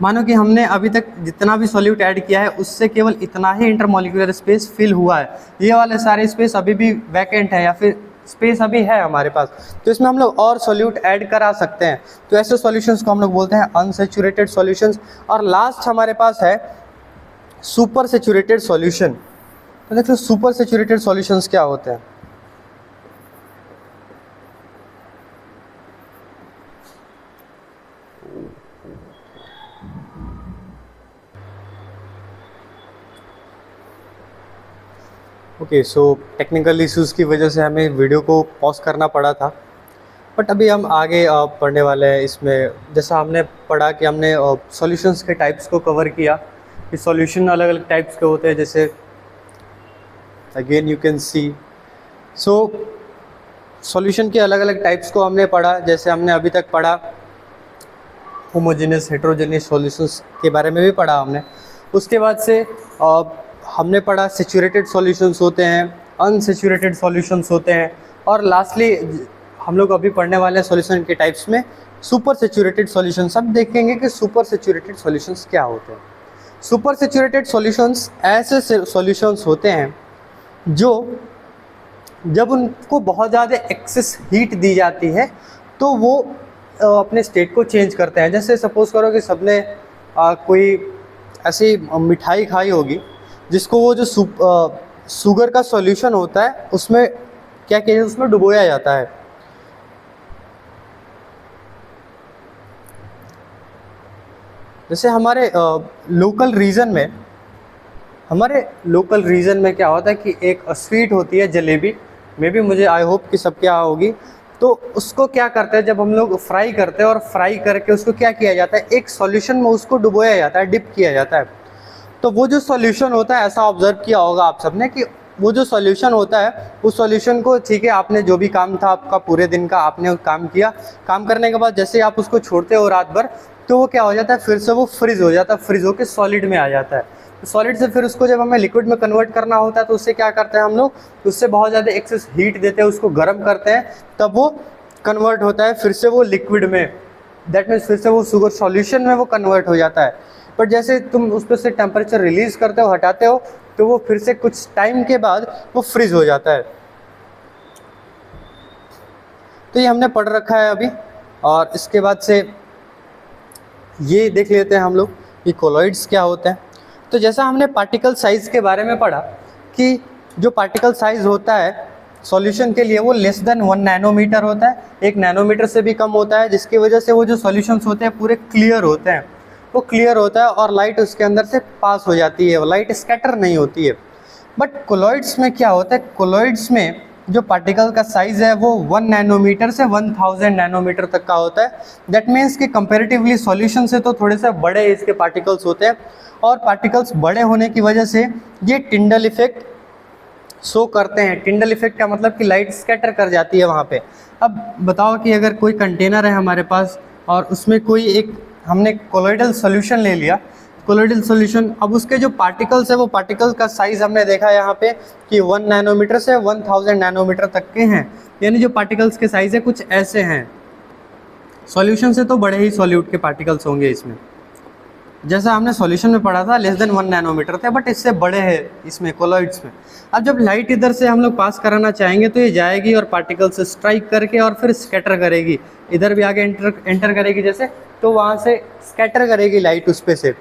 मानो कि हमने अभी तक जितना भी सॉल्यूट ऐड किया है उससे केवल इतना ही इंटरमॉलिक्यूलर स्पेस फिल हुआ है, ये वाले सारे स्पेस अभी भी वैकेंट है या फिर स्पेस अभी है हमारे पास, तो इसमें हम लोग और सॉल्यूट ऐड करा सकते हैं। तो ऐसे सॉल्यूशंस को हम लोग बोलते हैं अनसैचुरेटेड सॉल्यूशंस। और लास्ट हमारे पास है सुपर सैचुरेटेड सॉल्यूशन। तो देखो सुपर सैचुरेटेड सॉल्यूशंस क्या होते हैं? ओके, सो टेक्निकल इश्यूज़ की वजह से हमें वीडियो को पॉज करना पड़ा था, बट अभी हम आगे पढ़ने वाले हैं। इसमें जैसा हमने पढ़ा कि हमने सॉल्यूशंस के टाइप्स को कवर किया कि सॉल्यूशन अलग अलग टाइप्स के होते हैं, जैसे again you can see. So solution के अलग अलग टाइप्स को हमने पढ़ा, जैसे हमने अभी तक पढ़ा होमोजेनियस हेटेरोजेनियस सॉल्यूशंस के बारे में भी पढ़ा हमने। उसके बाद से हमने पढ़ा सैचुरेटेड सॉल्यूशंस होते हैं, अनसैचुरेटेड सॉल्यूशंस होते हैं, और लास्टली हम लोग अभी पढ़ने वाले हैं सॉल्यूशन के टाइप्स में सुपर सैचुरेटेड सॉल्यूशंस। अब देखेंगे कि सुपर सैचुरेटेड सॉल्यूशंस क्या होते हैं। सुपर सैचुरेटेड सॉल्यूशंस ऐसे सॉल्यूशंस होते हैं जो जब उनको बहुत ज़्यादा एक्सेस हीट दी जाती है तो वो अपने स्टेट को चेंज करते हैं। जैसे सपोज करो कि सबने कोई ऐसी मिठाई खाई होगी जिसको वो जो शुगर का सॉल्यूशन होता है उसमें क्या किया जाता है, उसमें डुबोया जाता है। जैसे हमारे लोकल रीजन में क्या होता है कि एक स्वीट होती है जलेबी, मे बी मुझे आई होप कि सबके यहाँ होगी। तो उसको क्या करते हैं, जब हम लोग फ्राई करते हैं और फ्राई करके उसको क्या किया जाता है, एक सॉल्यूशन में उसको डुबोया जाता है, डिप किया जाता है। तो वो जो सॉल्यूशन होता है, ऐसा ऑब्जर्व किया होगा आप सबने कि वो जो सॉल्यूशन होता है उस सॉल्यूशन को, ठीक है, आपने जो भी काम था आपका पूरे दिन का, आपने काम किया, काम करने के बाद जैसे आप उसको छोड़ते हो रात भर, तो वो क्या हो जाता है, फिर से वो फ्रीज हो जाता है, फ्रीज होकर सॉलिड में आ जाता है। तो सॉलिड से फिर उसको जब हमें लिक्विड में कन्वर्ट करना होता है तो उससे क्या करते हैं हम लोग, उससे बहुत ज़्यादा एक्सेस हीट देते हैं, उसको गर्म करते हैं, तब वो कन्वर्ट होता है फिर से वो लिक्विड में। दैट मीन्स फिर से वो शुगर सॉल्यूशन में वो कन्वर्ट हो जाता है। बट जैसे तुम उस पर से टेम्परेचर रिलीज़ करते हो, हटाते हो, तो वो फिर से कुछ टाइम के बाद वो फ्रीज हो जाता है। तो ये हमने पढ़ रखा है अभी। और इसके बाद से ये देख लेते हैं हम लोग कि कोलॉइड्स क्या होते हैं। तो जैसा हमने पार्टिकल साइज़ के बारे में पढ़ा कि जो पार्टिकल साइज़ होता है सॉल्यूशन के लिए वो लेस देन 1 नैनोमीटर होता है, 1 नैनोमीटर से भी कम होता है, जिसकी वजह से वो जो सॉल्यूशंस होते हैं पूरे क्लियर होते हैं, वो क्लियर होता है और लाइट उसके अंदर से पास हो जाती है, लाइट स्कैटर नहीं होती है। बट कोलॉइड्स में क्या होता है, कोलॉइड्स में जो पार्टिकल का साइज़ है वो 1 नैनोमीटर से 1000 नैनोमीटर तक का होता है। दैट मीन्स कि कंपैरेटिवली सॉल्यूशन से तो थोड़े से बड़े इसके पार्टिकल्स होते हैं, और पार्टिकल्स बड़े होने की वजह से ये टिंडल इफेक्ट शो करते हैं। टिंडल इफेक्ट का मतलब कि लाइट स्कैटर कर जाती है वहाँ पे। अब बताओ कि अगर कोई कंटेनर है हमारे पास और उसमें कोई एक हमने कोलॉइडल सॉल्यूशन ले लिया, कोलॉइडल सॉल्यूशन, अब उसके जो पार्टिकल्स है वो पार्टिकल्स का साइज़ हमने देखा यहाँ पे कि 1 नैनोमीटर से 1000 नैनोमीटर तक के हैं, यानी जो पार्टिकल्स के साइज़ है कुछ ऐसे हैं। सॉल्यूशन से तो बड़े ही सॉल्यूट के पार्टिकल्स होंगे इसमें, जैसा हमने सॉल्यूशन में पढ़ा था लेस देन 1 नैनोमीटर थे, बट इससे बड़े हैं इसमें कोलॉइड्स में। अब जब लाइट इधर से हम लोग पास कराना चाहेंगे तो ये जाएगी और पार्टिकल से स्ट्राइक करके और फिर स्कैटर करेगी, इधर भी आगे एंटर करेगी जैसे, तो वहाँ से स्कैटर करेगी लाइट उस पे से।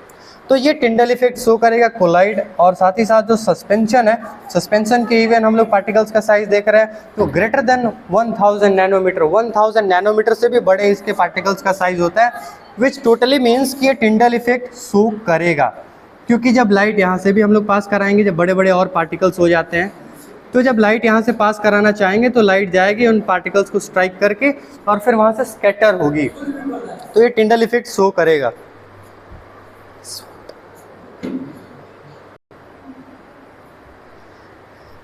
तो ये टिंडल इफेक्ट शो करेगा कोलॉइड। और साथ ही साथ जो सस्पेंशन है, सस्पेंशन के इवन हम लोग पार्टिकल्स का साइज देख रहे हैं तो ग्रेटर देन 1000 नैनोमीटर, 1000 नैनोमीटर से भी बड़े इसके पार्टिकल्स का साइज होता है, विच टोटली मीन्स कि ये टिंडल इफेक्ट शो करेगा। क्योंकि जब लाइट यहाँ से भी हम लोग पास कराएंगे, जब बड़े बड़े और पार्टिकल्स हो जाते हैं, तो जब लाइट यहाँ से पास कराना चाहेंगे तो लाइट जाएगी उन पार्टिकल्स को स्ट्राइक करके और फिर वहाँ से स्कैटर होगी, तो ये टिंडल इफेक्ट शो करेगा।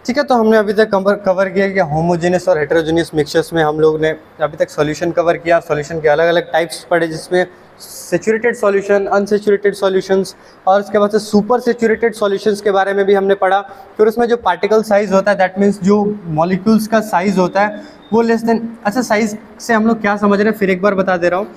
ठीक है, तो हमने अभी तक कवर किया कि होमोजेनियस और हेटेरोजेनियस मिक्सचर्स में हम लोग ने अभी तक सॉल्यूशन कवर किया। सॉल्यूशन के अलग अलग टाइप्स पढ़े, जिसमें सैचुरेटेड सॉल्यूशन, अनसैचुरेटेड सॉल्यूशंस, और उसके बाद से सुपर सैचुरेटेड सॉल्यूशंस के बारे में भी हमने पढ़ा। फिर उसमें जो पार्टिकल साइज़ होता है, दैट मीन्स जो मॉलिक्यूल्स का साइज़ होता है वो लेस देन, अच्छा साइज़ से हम लोग क्या समझ रहे हैं फिर एक बार बता दे रहा हूँ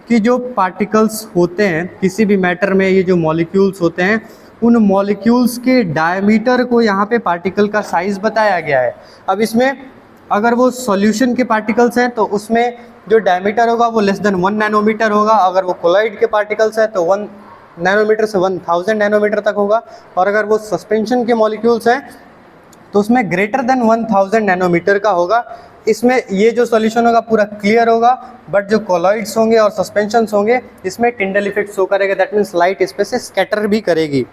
कि जो पार्टिकल्स होते हैं किसी भी मैटर में, ये जो मॉलिक्यूल्स होते हैं, उन मॉलिक्यूल्स के डायमीटर को यहाँ पे पार्टिकल का साइज़ बताया गया है। अब इसमें अगर वो सॉल्यूशन के पार्टिकल्स हैं तो उसमें जो डायमीटर होगा वो लेस देन 1 नैनोमीटर होगा। अगर वो कोलॉइड के पार्टिकल्स हैं तो 1 नैनोमीटर से 1000 नैनोमीटर तक होगा। और अगर वो सस्पेंशन के मॉलिक्यूल्स हैं तो उसमें ग्रेटर देन 1000 नैनोमीटर का होगा। इसमें ये जो सॉल्यूशन होगा पूरा क्लियर होगा, बट जो कोलॉइड्स होंगे और सस्पेंशंस होंगे इसमें टिंडल इफेक्ट शो करेगा। दैट मीन्स लाइट इस पे से स्कैटर भी करेगी।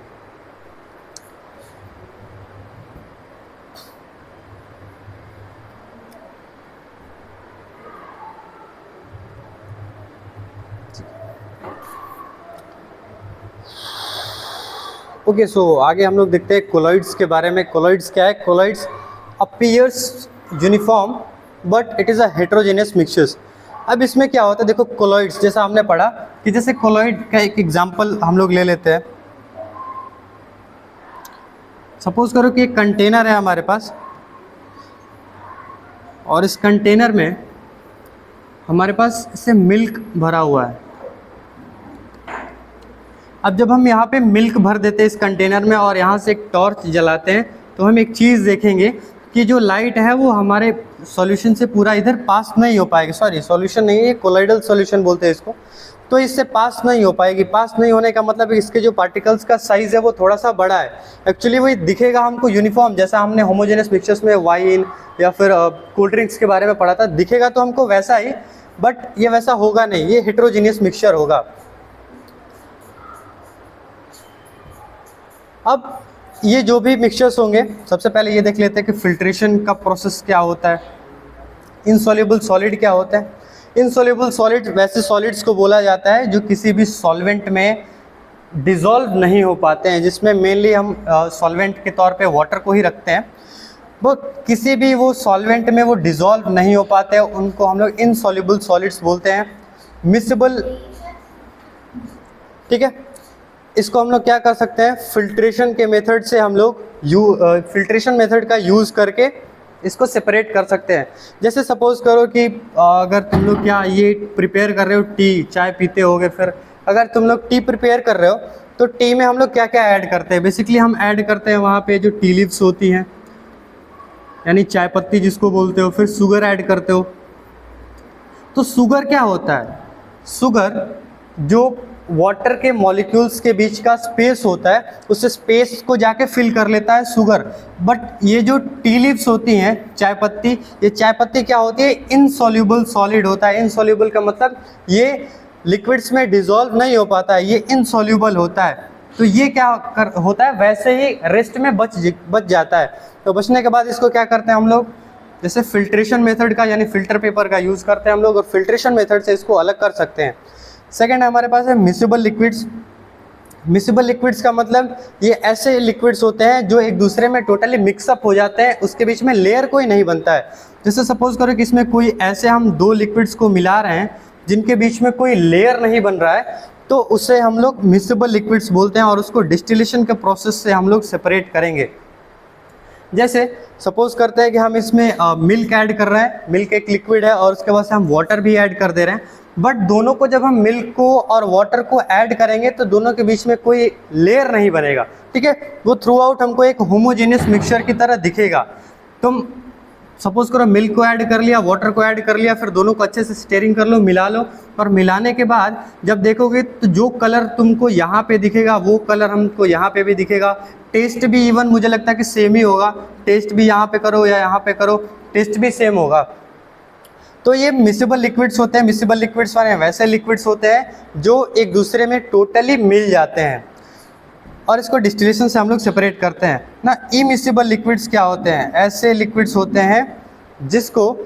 ओके, सो आगे हम लोग देखते हैं कोलॉइड्स के बारे में। कोलॉइड्स क्या है? Colloids appears uniform but it is a heterogeneous mixtures. अब इसमें क्या होता है, देखो कोलॉइड्स जैसा हमने पढ़ा कि जैसे कोलॉइड का एक एग्जांपल हम लोग ले लेते हैं। सपोज करो कि एक कंटेनर है हमारे पास और इस कंटेनर में हमारे पास इससे मिल्क भरा हुआ है। अब जब हम यहाँ पे मिल्क भर देते हैं इस कंटेनर में और यहाँ से एक टॉर्च जलाते हैं तो हम एक चीज़ देखेंगे कि जो लाइट है वो हमारे सॉल्यूशन से पूरा इधर पास नहीं हो पाएगी। सॉरी, सॉल्यूशन नहीं है, कोलाइडल सॉल्यूशन बोलते हैं इसको। तो इससे पास नहीं हो पाएगी। पास नहीं होने का मतलब इसके जो पार्टिकल्स का साइज़ है वो थोड़ा सा बड़ा है। एक्चुअली वही दिखेगा हमको यूनिफॉर्म, जैसा हमने होमोजेनियस मिक्सचर्स में वाइन या फिर कोल्ड ड्रिंक्स के बारे में पढ़ा था, दिखेगा तो हमको वैसा ही, बट ये वैसा होगा नहीं, ये हेट्रोजीनियस मिक्सचर होगा। अब ये जो भी मिक्सचर्स होंगे, सबसे पहले ये देख लेते हैं कि फिल्ट्रेशन का प्रोसेस क्या होता है, इनसॉल्युबल सॉलिड क्या होता है। इनसॉल्युबल सॉलिड वैसे सॉलिड्स को बोला जाता है जो किसी भी सॉल्वेंट में डिज़ोल्व नहीं हो पाते हैं, जिसमें मेनली हम सॉल्वेंट के तौर पे वाटर को ही रखते हैं। वो किसी भी वो सॉल्वेंट में वो डिज़ोल्व नहीं हो पाते हैं, उनको हम लोग इनसॉल्युबल सॉलिड्स बोलते हैं। मिसिबल, ठीक है, इसको हम लोग क्या कर सकते हैं, फिल्ट्रेशन के मेथड से हम लोग फिल्ट्रेशन मेथड का यूज़ करके इसको सेपरेट कर सकते हैं। जैसे सपोज करो कि अगर तुम लोग क्या ये प्रिपेयर कर रहे हो, टी चाय पीते होगे, फिर अगर तुम लोग टी प्रिपेयर कर रहे हो तो टी में हम लोग क्या क्या ऐड करते हैं, बेसिकली हम ऐड करते हैं वहाँ पे जो टी लीव्स होती हैं, यानी चाय पत्ती जिसको बोलते हो, फिर शुगर ऐड करते हो। तो शुगर क्या होता है, शुगर जो वाटर के मॉलिक्यूल्स के बीच का स्पेस होता है, उस स्पेस को जाके फिल कर लेता है शुगर। बट ये जो टी लीव्स होती हैं, चाय पत्ती, ये चाय पत्ती क्या होती है, इनसॉल्युबल सॉलिड होता है। इनसॉल्युबल का मतलब ये लिक्विड्स में डिसॉल्व नहीं हो पाता है, ये इनसॉल्युबल होता है। तो ये क्या होता है, वैसे ही रेस्ट में बच जाता है। तो बचने के बाद इसको क्या करते हैं हम लोग, जैसे फिल्ट्रेशन मेथड का यानी फिल्टर पेपर का यूज़ करते हैं हम लोग, और फिल्ट्रेशन मेथड से इसको अलग कर सकते हैं। सेकेंड हमारे पास है मिसिबल लिक्विड्स। मिसिबल लिक्विड्स का मतलब ये ऐसे लिक्विड्स होते हैं जो एक दूसरे में टोटली मिक्सअप हो जाते हैं, उसके बीच में लेयर कोई नहीं बनता है। जैसे सपोज करो कि इसमें कोई ऐसे हम दो लिक्विड्स को मिला रहे हैं जिनके बीच में कोई लेयर नहीं बन रहा है, तो उसे हम लोग मिसिबल लिक्विड्स बोलते हैं, और उसको डिस्टिलेशन के प्रोसेस से हम लोग सेपरेट करेंगे। जैसे सपोज करते हैं कि हम इसमें मिल्क ऐड कर रहे हैं, मिल्क एक लिक्विड है, और उसके बाद से हम वाटर भी ऐड कर दे रहे हैं। बट दोनों को जब हम मिल्क को और वाटर को ऐड करेंगे तो दोनों के बीच में कोई लेयर नहीं बनेगा, ठीक है। वो थ्रू आउट हमको एक होमोजेनियस मिक्सचर की तरह दिखेगा। तुम सपोज करो मिल्क को ऐड कर लिया, वाटर को ऐड कर लिया, फिर दोनों को अच्छे से स्टेरिंग कर लो, मिला लो, और मिलाने के बाद जब देखोगे तो जो कलर तुमको यहाँ पे दिखेगा वो कलर हमको यहाँ पे भी दिखेगा। टेस्ट भी इवन मुझे लगता है कि सेम ही होगा, टेस्ट भी यहाँ पे करो या यहाँ पे करो, टेस्ट भी सेम होगा। तो ये मिसिबल लिक्विड्स होते हैं। मिसिबल लिक्विड्स वाले वैसे लिक्विड्स होते हैं जो एक दूसरे में टोटली मिल जाते हैं, और इसको डिस्टिलेशन से हम लोग सेपरेट करते हैं ना। इमिसिबल लिक्विड्स क्या होते हैं, ऐसे लिक्विड्स होते हैं जिसको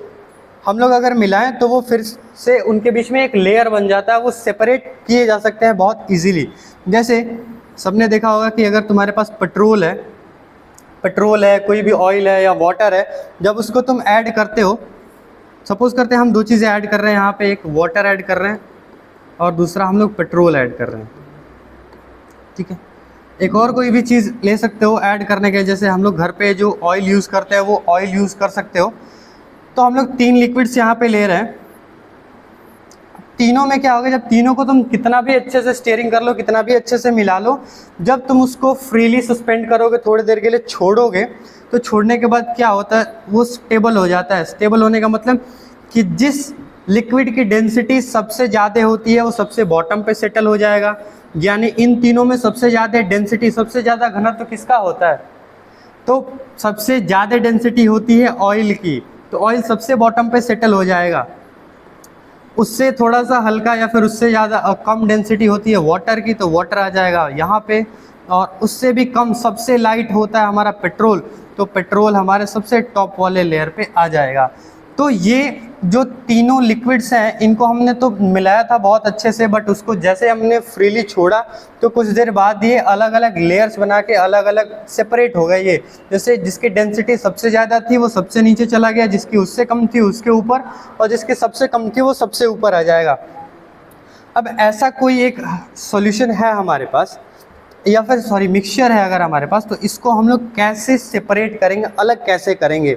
हम लोग अगर मिलाएं तो वो फिर से उनके बीच में एक लेयर बन जाता है, वो सेपरेट किए जा सकते हैं बहुत इजीली। जैसे सबने देखा होगा कि अगर तुम्हारे पास पेट्रोल है, कोई भी ऑयल है या वाटर है, जब उसको तुम ऐड करते हो, सपोज करते हैं हम दो चीज़ें ऐड कर रहे हैं, यहाँ पे एक वाटर ऐड कर रहे हैं और दूसरा हम लोग पेट्रोल ऐड कर रहे हैं, ठीक है। एक और कोई भी चीज़ ले सकते हो ऐड करने के, जैसे हम लोग घर पे जो ऑयल यूज़ करते हैं वो ऑयल यूज़ कर सकते हो। तो हम लोग तीन लिक्विड्स यहाँ पे ले रहे हैं, तीनों में क्या होगा, जब तीनों को तुम कितना भी अच्छे से स्टीयरिंग कर लो, कितना भी अच्छे से मिला लो, जब तुम उसको फ्रीली सस्पेंड करोगे, थोड़ी देर के लिए छोड़ोगे, तो छोड़ने के बाद क्या होता है, वो स्टेबल हो जाता है। स्टेबल होने का मतलब कि जिस लिक्विड की डेंसिटी सबसे ज़्यादा होती है वो सबसे बॉटम पे सेटल हो जाएगा। यानी इन तीनों में सबसे ज़्यादा डेंसिटी, सबसे ज़्यादा घनत्व किसका होता है, तो सबसे ज़्यादा डेंसिटी होती है ऑयल की, तो ऑयल सबसे बॉटम पे सेटल हो जाएगा। उससे थोड़ा सा हल्का या फिर उससे ज़्यादा कम डेंसिटी होती है वाटर की, तो वाटर आ जाएगा यहाँ पे, और उससे भी कम सबसे लाइट होता है हमारा पेट्रोल, तो पेट्रोल हमारे सबसे टॉप वाले लेयर पे आ जाएगा। तो ये जो तीनों लिक्विड्स हैं इनको हमने तो मिलाया था बहुत अच्छे से, बट उसको जैसे हमने फ्रीली छोड़ा तो कुछ देर बाद ये अलग अलग लेयर्स बना के अलग अलग सेपरेट हो गए। ये जैसे जिसकी डेंसिटी सबसे ज़्यादा थी वो सबसे नीचे चला गया, जिसकी उससे कम थी उसके ऊपर, और जिसकी सबसे कम थी वो सबसे ऊपर आ जाएगा। अब ऐसा कोई एक सॉल्यूशन है हमारे पास, या फिर सॉरी मिक्सचर है अगर हमारे पास, तो इसको हम लोग कैसे सेपरेट करेंगे, अलग कैसे करेंगे?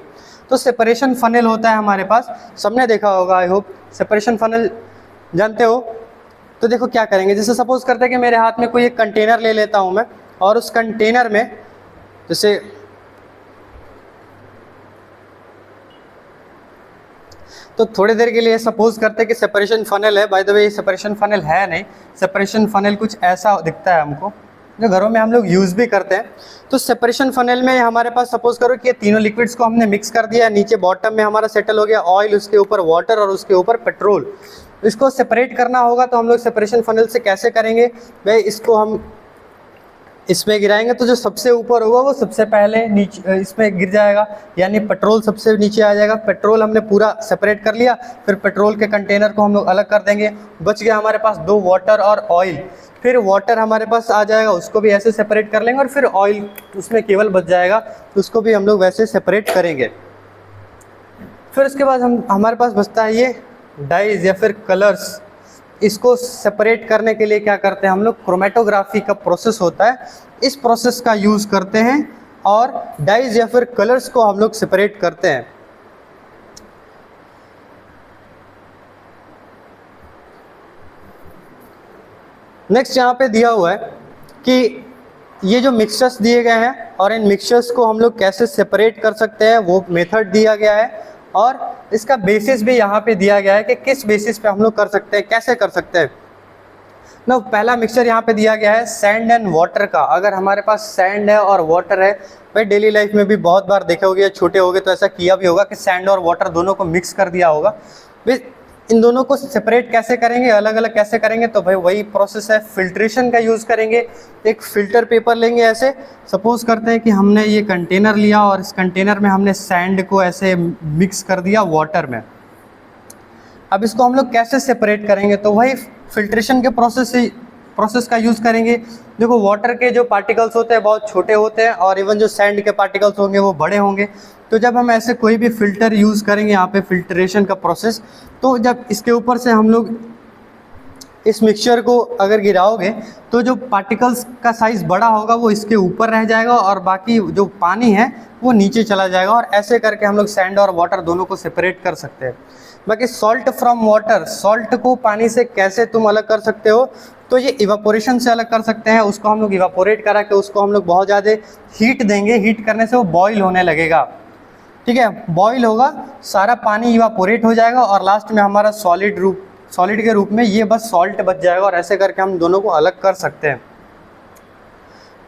तो सेपरेशन फनल होता है हमारे पास, सबने देखा होगा आई होप। सेपरेशन फनल जानते हो? तो देखो क्या करेंगे, जैसे सपोज करते हैं कि मेरे हाथ में कोई एक कंटेनर ले लेता हूँ मैं, और उस कंटेनर में जैसे तो थोड़ी देर के लिए सपोज करते हैं कि सेपरेशन फनल है। बाय द वे ये सेपरेशन फनल है नहीं, सेपरेशन फनल कुछ ऐसा दिखता है हमको जो घरों में हम लोग यूज़ भी करते हैं। तो सेपरेशन फनल में हमारे पास सपोज करो कि तीनों लिक्विड्स को हमने मिक्स कर दिया, नीचे बॉटम में हमारा सेटल हो गया ऑयल, उसके ऊपर वाटर और उसके ऊपर पेट्रोल। इसको सेपरेट करना होगा तो हम लोग सेपरेशन फनल से कैसे करेंगे भाई? इसको हम इसमें गिराएंगे तो जो सबसे ऊपर होगा वो सबसे पहले नीचे इसमें गिर जाएगा, यानी पेट्रोल सबसे नीचे आ जाएगा। पेट्रोल हमने पूरा सेपरेट कर लिया, फिर पेट्रोल के कंटेनर को हम लोग अलग कर देंगे, बच गया हमारे पास 2 वाटर और ऑयल। फिर वाटर हमारे पास आ जाएगा, उसको भी ऐसे सेपरेट कर लेंगे, और फिर ऑयल उसमें केवल बच जाएगा, तो उसको भी हम लोग वैसे सेपरेट करेंगे। फिर उसके बाद हमारे पास बचता है ये डाइज या फिर कलर्स। इसको सेपरेट करने के लिए क्या करते हैं हम लोग? क्रोमेटोग्राफी का प्रोसेस होता है, इस प्रोसेस का यूज़ करते हैं और डाइज या फिर कलर्स को हम लोग सेपरेट करते हैं। नेक्स्ट यहाँ पे दिया हुआ है कि ये जो मिक्सचर्स दिए गए हैं और इन मिक्सचर्स को हम लोग कैसे सेपरेट कर सकते हैं, वो मेथड दिया गया है, और इसका बेसिस भी यहाँ पे दिया गया है कि किस बेसिस पे हम लोग कर सकते हैं, कैसे कर सकते हैं ना। पहला मिक्सचर यहाँ पे दिया गया है सैंड एंड वाटर का। अगर हमारे पास सैंड है और वाटर है, भाई डेली लाइफ में भी बहुत बार देखे होगे, छोटे होगे तो ऐसा किया भी होगा कि सैंड और वाटर दोनों को मिक्स कर दिया होगा। भाई इन दोनों को सेपरेट कैसे करेंगे, अलग अलग कैसे करेंगे? तो भाई वही प्रोसेस है, फिल्ट्रेशन का यूज़ करेंगे। एक फिल्टर पेपर लेंगे, ऐसे सपोज करते हैं कि हमने ये कंटेनर लिया और इस कंटेनर में हमने सैंड को ऐसे मिक्स कर दिया वाटर में। अब इसको हम लोग कैसे सेपरेट करेंगे? तो वही फिल्ट्रेशन के प्रोसेस का यूज़ करेंगे। देखो वाटर के जो पार्टिकल्स होते हैं बहुत छोटे होते हैं, और इवन जो सैंड के पार्टिकल्स होंगे वो बड़े होंगे। तो जब हम ऐसे कोई भी फिल्टर यूज़ करेंगे यहाँ पे फिल्ट्रेशन का प्रोसेस, तो जब इसके ऊपर से हम लोग इस मिक्सचर को अगर गिराओगे तो जो पार्टिकल्स का साइज़ बड़ा होगा वो इसके ऊपर रह जाएगा, और बाकी जो पानी है वो नीचे चला जाएगा। और ऐसे करके हम लोग सैंड और वाटर दोनों को सेपरेट कर सकते हैं। बाकी सॉल्ट फ्रॉम वाटर, सॉल्ट को पानी से कैसे तुम अलग कर सकते हो? तो ये इवापोरेशन से अलग कर सकते हैं। उसको हम लोग इवापोरेट करा के उसको हम लोग बहुत ज़्यादा हीट देंगे, हीट करने से वो बॉईल होने लगेगा, ठीक है। बॉईल होगा, सारा पानी इवापोरेट हो जाएगा, और लास्ट में हमारा सॉलिड के रूप में ये बस सॉल्ट बच जाएगा, और ऐसे करके हम दोनों को अलग कर सकते हैं।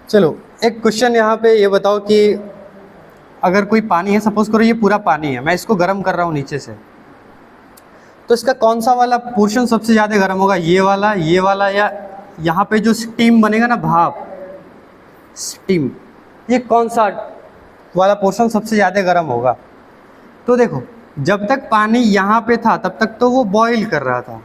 चलो एक क्वेश्चन यहाँ पे ये बताओ कि अगर कोई पानी है, सपोज करो ये पूरा पानी है, मैं इसको गर्म कर रहा हूँ नीचे से, तो इसका कौन सा वाला पोर्शन सबसे ज़्यादा गर्म होगा? ये वाला, या यहाँ पे जो स्टीम बनेगा ना, भाप, स्टीम, ये कौन सा वाला पोर्शन सबसे ज़्यादा गर्म होगा? तो देखो जब तक पानी यहाँ पे था तब तक तो वो बॉईल कर रहा था,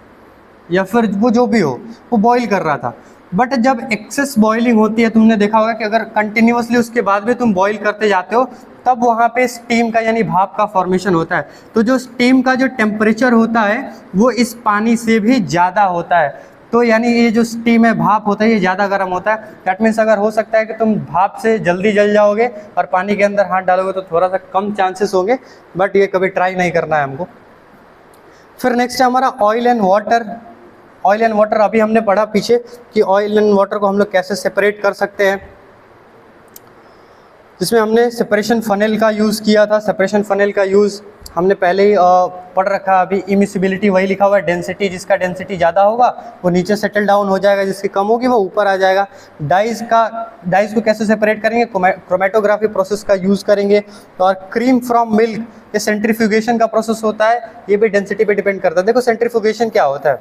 या फिर वो जो भी हो वो बॉईल कर रहा था। बट जब एक्सेस बॉइलिंग होती है, तुमने देखा होगा कि अगर कंटिन्यूसली उसके बाद भी तुम बॉईल करते जाते हो, तब वहाँ पे स्टीम का यानी भाप का फॉर्मेशन होता है। तो जो स्टीम का जो टेम्परेचर होता है वो इस पानी से भी ज़्यादा होता है। तो यानी ये जो स्टीम है, भाप होता है, ये ज़्यादा गर्म होता है। दैट मीन्स अगर हो सकता है कि तुम भाप से जल्दी जल जाओगे और पानी के अंदर हाथ डालोगे तो थोड़ा सा कम चांसेस होंगे, बट ये कभी ट्राई नहीं करना है हमको। फिर नेक्स्ट है हमारा oil and water. Oil and water अभी हमने पढ़ा पीछे कि ऑयल एंड वाटर को हम लोग कैसे सेपरेट कर सकते हैं, जिसमें हमने सेपरेशन फनल का यूज़ किया था। सेपरेशन फनल का यूज़ हमने पहले ही पढ़ रखा। अभी इमिसिबिलिटी वही लिखा हुआ है, डेंसिटी, जिसका डेंसिटी ज़्यादा होगा वो नीचे सेटल डाउन हो जाएगा, जिसकी कम होगी वो ऊपर आ जाएगा। डाइज को कैसे सेपरेट करेंगे? क्रोमेटोग्राफी प्रोसेस का यूज़ करेंगे। और क्रीम फ्रॉम मिल्क, ये सेंट्रीफ्यूगेशन का प्रोसेस होता है, ये भी डेंसिटी पे डिपेंड करता है। देखो सेंट्रीफ्यूगेशन क्या होता है,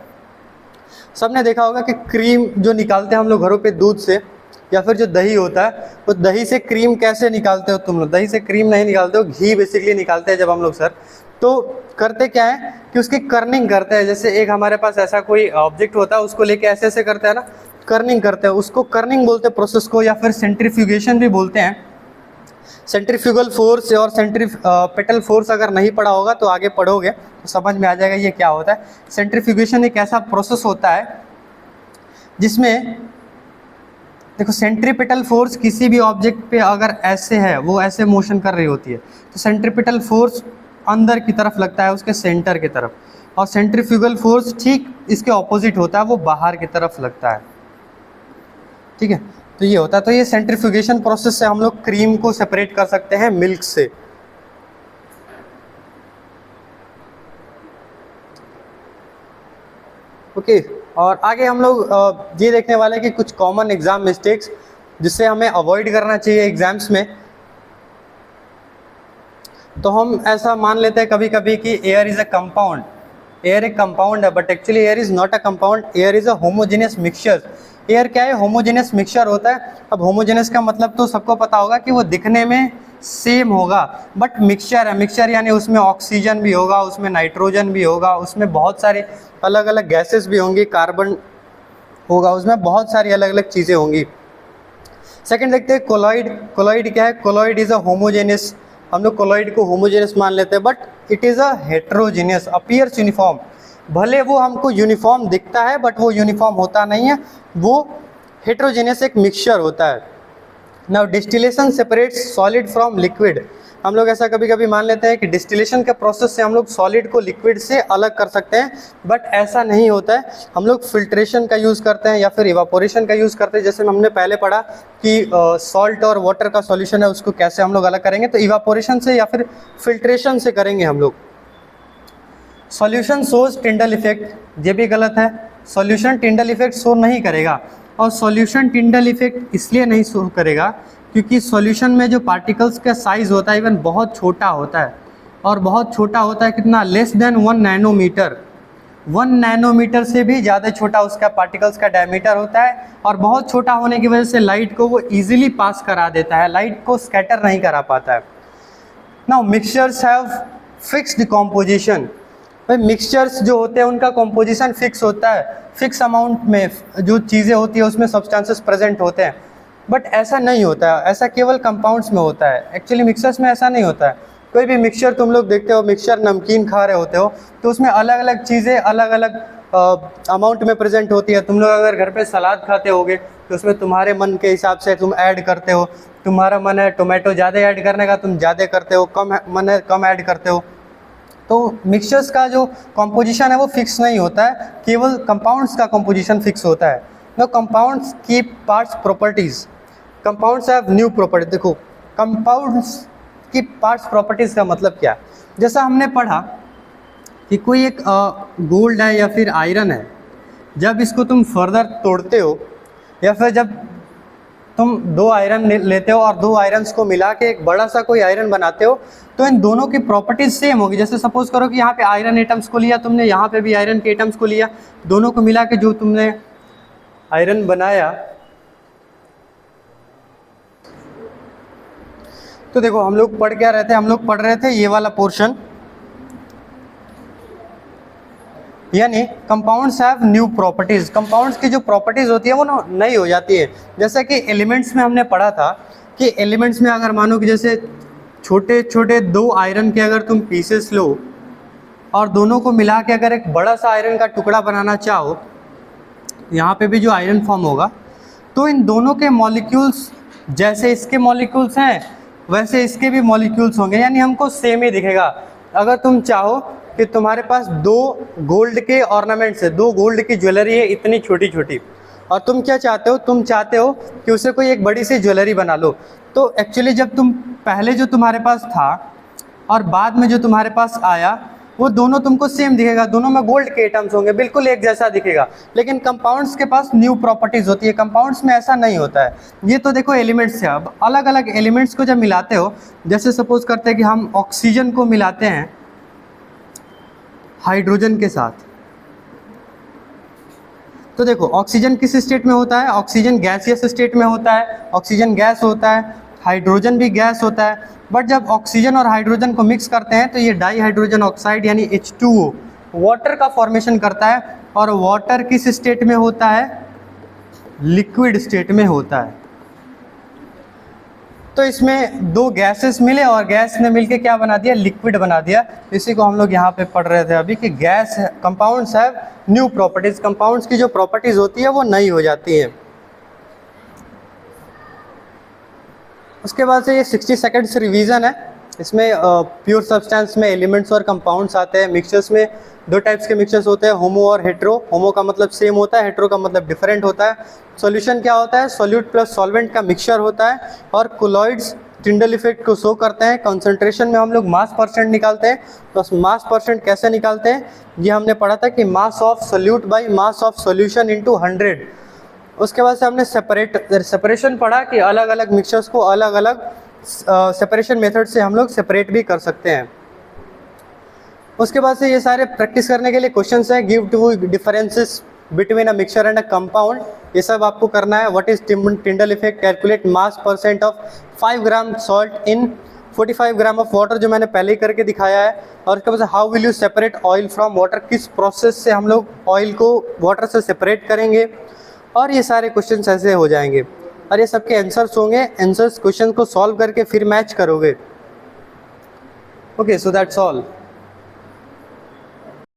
सबने देखा होगा कि क्रीम जो निकालते हैं हम लोग घरों पे दूध से, या फिर जो दही होता है, तो दही से क्रीम कैसे निकालते हो तुम लोग? दही से क्रीम नहीं निकालते हो, घी बेसिकली निकालते हैं जब हम लोग सर। तो करते क्या है कि उसकी कर्निंग करते हैं। जैसे एक हमारे पास ऐसा कोई ऑब्जेक्ट होता है, उसको लेके ऐसे ऐसे करते हैं ना, कर्निंग करते हैं, उसको कर्निंग बोलते हैं प्रोसेस को, या फिर सेंट्रीफ्यूगेशन भी बोलते हैं। सेंट्रीफ्यूगल फोर्स और सेंट्रीपिटल फोर्स अगर नहीं पढ़ा होगा तो आगे पढ़ोगे तो समझ में आ जाएगा ये क्या होता है। सेंट्रीफ्यूगेशन एक ऐसा प्रोसेस होता है जिसमें देखो सेंट्रीपिटल फोर्स किसी भी ऑब्जेक्ट पे अगर ऐसे है, वो ऐसे मोशन कर रही होती है, तो सेंट्रीपिटल फोर्स अंदर की तरफ लगता है, उसके सेंटर की तरफ, और सेंट्रीफ्यूगल फोर्स ठीक इसके ऑपोजिट होता है, वो बाहर की तरफ लगता है। ठीक है, तो ये होता है। तो ये सेंट्रीफ्यूगेशन प्रोसेस से हम लोग क्रीम को सेपरेट कर सकते हैं मिल्क से। ओके, और आगे हम लोग ये देखने वाले हैं कि कुछ कॉमन एग्जाम मिस्टेक्स जिससे हमें अवॉइड करना चाहिए एग्जाम्स में। तो हम ऐसा मान लेते हैं कभी कभी कि air is a compound, air एक कंपाउंड है, but actually air is not a compound, air is a homogeneous mixture. Air क्या है? होमोजेनियस मिक्सचर होता है। अब होमोजेनियस का मतलब तो सबको पता होगा कि वो दिखने में सेम होगा, बट मिक्सचर है। मिक्सचर यानी उसमें ऑक्सीजन भी होगा, उसमें नाइट्रोजन भी होगा, उसमें बहुत सारे अलग अलग गैसेस भी होंगी, कार्बन होगा, उसमें बहुत सारी अलग अलग चीज़ें होंगी। सेकंड देखते हैं कोलॉइड। कोलॉइड क्या है? कोलॉइड इज अ होमोजेनियस, हम लोग कोलॉइड को होमोजेनियस मान लेते हैं, but it is a heterogeneous, appears uniform. भले वो हमको यूनिफॉर्म दिखता है बट वो यूनिफॉर्म होता नहीं है, वो हेट्रोजेनियस एक मिक्सचर होता है। Now distillation separates solid from liquid. हम लोग ऐसा कभी कभी मान लेते हैं कि डिस्टिलेशन के प्रोसेस से हम लोग सॉलिड को लिक्विड से अलग कर सकते हैं, बट ऐसा नहीं होता है। हम लोग फिल्ट्रेशन का यूज़ करते हैं या फिर इवापोरेशन का यूज़ करते हैं। जैसे हमने पहले पढ़ा कि सॉल्ट और वाटर का सॉल्यूशन है, उसको कैसे हम लोग अलग करेंगे, तो इवापोरेशन से या फिर फिल्ट्रेशन से करेंगे हम लोग। सॉल्यूशन शोज टिंडल इफेक्ट, ये भी गलत है। सॉल्यूशन टिंडल इफेक्ट शो नहीं करेगा, और सॉल्यूशन टिंडल इफेक्ट इसलिए नहीं शो करेगा क्योंकि सॉल्यूशन में जो पार्टिकल्स का साइज होता है इवन बहुत छोटा होता है, और बहुत छोटा होता है कितना? Less than 1 nanometre. 1 नैनोमीटर से भी ज़्यादा छोटा उसका पार्टिकल्स का डायमीटर होता है, और बहुत छोटा होने की वजह से लाइट को वो ईजिली पास करा देता है, लाइट को स्कैटर नहीं करा पाता है। Now mixtures have fixed composition. भाई मिक्सचर्स जो होते हैं उनका कॉम्पोजिशन फिक्स होता है, फिक्स अमाउंट में जो चीज़ें होती है उसमें सब्सटेंसेस प्रेजेंट होते हैं, बट ऐसा नहीं होता है, ऐसा केवल कंपाउंड्स में होता है। एक्चुअली मिक्सचर्स में ऐसा नहीं होता है। कोई भी मिक्सचर तुम लोग देखते हो, मिक्सचर नमकीन खा रहे होते हो, तो उसमें अलग अलग चीज़ें अलग अलग अमाउंट में प्रेजेंट होती है। तुम लोग अगर घर पे सलाद खाते होगे तो उसमें तुम्हारे मन के हिसाब से तुम ऐड करते हो, तुम्हारा मन है टोमेटो ज़्यादा ऐड करने का, तुम ज़्यादा करते हो, कम मन है कम ऐड करते हो। तो मिक्सचर्स का जो कॉम्पोजिशन है वो फिक्स नहीं होता है, केवल कंपाउंड्स का कॉम्पोजिशन फिक्स होता है। No compounds keep parts properties, compounds have new property. देखो कंपाउंड्स की पार्ट्स प्रॉपर्टीज़ का मतलब क्या है? जैसा हमने पढ़ा कि कोई एक गोल्ड है या फिर आयरन है, जब इसको तुम फर्दर तोड़ते हो या फिर जब तुम 2 आयरन लेते हो और 2 आयरन्स को मिला के एक बड़ा सा कोई आयरन बनाते हो, तो इन दोनों की प्रॉपर्टीज सेम होगी। जैसे सपोज करो कि यहाँ पे आयरन एटम्स को लिया तुमने, यहाँ पे भी आयरन के एटम्स को लिया, दोनों को मिला के जो तुमने आयरन बनाया, तो देखो हम लोग पढ़ क्या रहे थे? हम लोग पढ़ रहे थे ये वाला पोर्शन, यानी compounds have new properties. Compounds की जो प्रॉपर्टीज होती है वो नई हो जाती है। जैसे कि एलिमेंट्स में हमने पढ़ा था कि एलिमेंट्स में अगर मानो कि जैसे छोटे छोटे 2 आयरन के अगर तुम पीसेस लो और दोनों को मिला के अगर एक बड़ा सा आयरन का टुकड़ा बनाना चाहो, यहाँ पे भी जो आयरन फॉर्म होगा, तो इन दोनों के मॉलिक्यूल्स जैसे इसके मॉलिक्यूल्स हैं वैसे इसके भी मॉलिक्यूल्स होंगे, यानी हमको सेम ही दिखेगा। अगर तुम चाहो कि तुम्हारे पास 2 गोल्ड के ऑर्नामेंट्स है, 2 गोल्ड की ज्वेलरी है इतनी छोटी छोटी, और तुम क्या चाहते हो? तुम चाहते हो कि उसे कोई एक बड़ी सी ज्वेलरी बना लो। तो एक्चुअली जब तुम पहले जो तुम्हारे पास था और बाद में जो तुम्हारे पास आया, वो दोनों तुमको सेम दिखेगा, दोनों में गोल्ड के एटम्स होंगे, बिल्कुल एक जैसा दिखेगा। लेकिन कंपाउंड्स के पास न्यू प्रॉपर्टीज होती है, कंपाउंड्स में ऐसा नहीं होता है। ये तो देखो एलिमेंट्स है। अब अलग अलग एलिमेंट्स को जब मिलाते हो, जैसे सपोज करते हैं कि हम ऑक्सीजन को मिलाते हैं हाइड्रोजन के साथ, तो देखो ऑक्सीजन किस स्टेट में होता है? ऑक्सीजन गैसियस स्टेट में होता है, ऑक्सीजन गैस होता है। हाइड्रोजन भी गैस होता है, बट जब ऑक्सीजन और हाइड्रोजन को मिक्स करते हैं तो ये डाई हाइड्रोजन ऑक्साइड यानी H2O वाटर का फॉर्मेशन करता है, और वाटर किस स्टेट में होता है? लिक्विड स्टेट में होता है। तो इसमें दो गैसेस मिले और गैस ने मिलके क्या बना दिया? लिक्विड बना दिया। इसी को हम लोग यहाँ पे पढ़ रहे थे अभी कि gas compounds have new properties, compounds की जो प्रॉपर्टीज होती है वो नई हो जाती है। उसके बाद से ये 60 सेकंड्स रिवीजन है। इसमें प्योर सब्सटेंस में एलिमेंट्स और कंपाउंड्स आते हैं। मिक्सचर्स में दो टाइप्स के मिक्सचर्स होते हैं, होमो और हेट्रो। होमो का मतलब सेम होता है, हेट्रो का मतलब डिफरेंट होता है। सॉल्यूशन क्या होता है? सॉल्यूट प्लस सॉल्वेंट का मिक्सचर होता है। और कोलॉइड्स टिंडल इफेक्ट को शो करते हैं। कंसंट्रेशन में हम लोग मास परसेंट निकालते हैं। तो मास परसेंट कैसे निकालते हैं? ये हमने पढ़ा था कि mass of solute by mass of solution into 100। उसके बाद से हमने सेपरेशन पढ़ा कि अलग अलग मिक्सचर्स को अलग अलग सेपरेशन मेथड से हम लोग सेपरेट भी कर सकते हैं। उसके बाद से ये सारे प्रैक्टिस करने के लिए क्वेश्चंस हैं। Give two differences between a mixture and a compound, ये सब आपको करना है। What is Tyndall effect? Calculate mass percent of 5 gram salt in 45 gram of water, जो मैंने पहले ही करके दिखाया है। और उसके बाद से how will you separate oil from water, किस प्रोसेस से हम लोग ऑयल को वाटर से सेपरेट करेंगे। और ये सारे क्वेश्चन ऐसे हो जाएंगे और ये सबके आंसर्स होंगे। आंसर्स क्वेश्चन को सॉल्व करके फिर मैच करोगे। Okay, so that's all.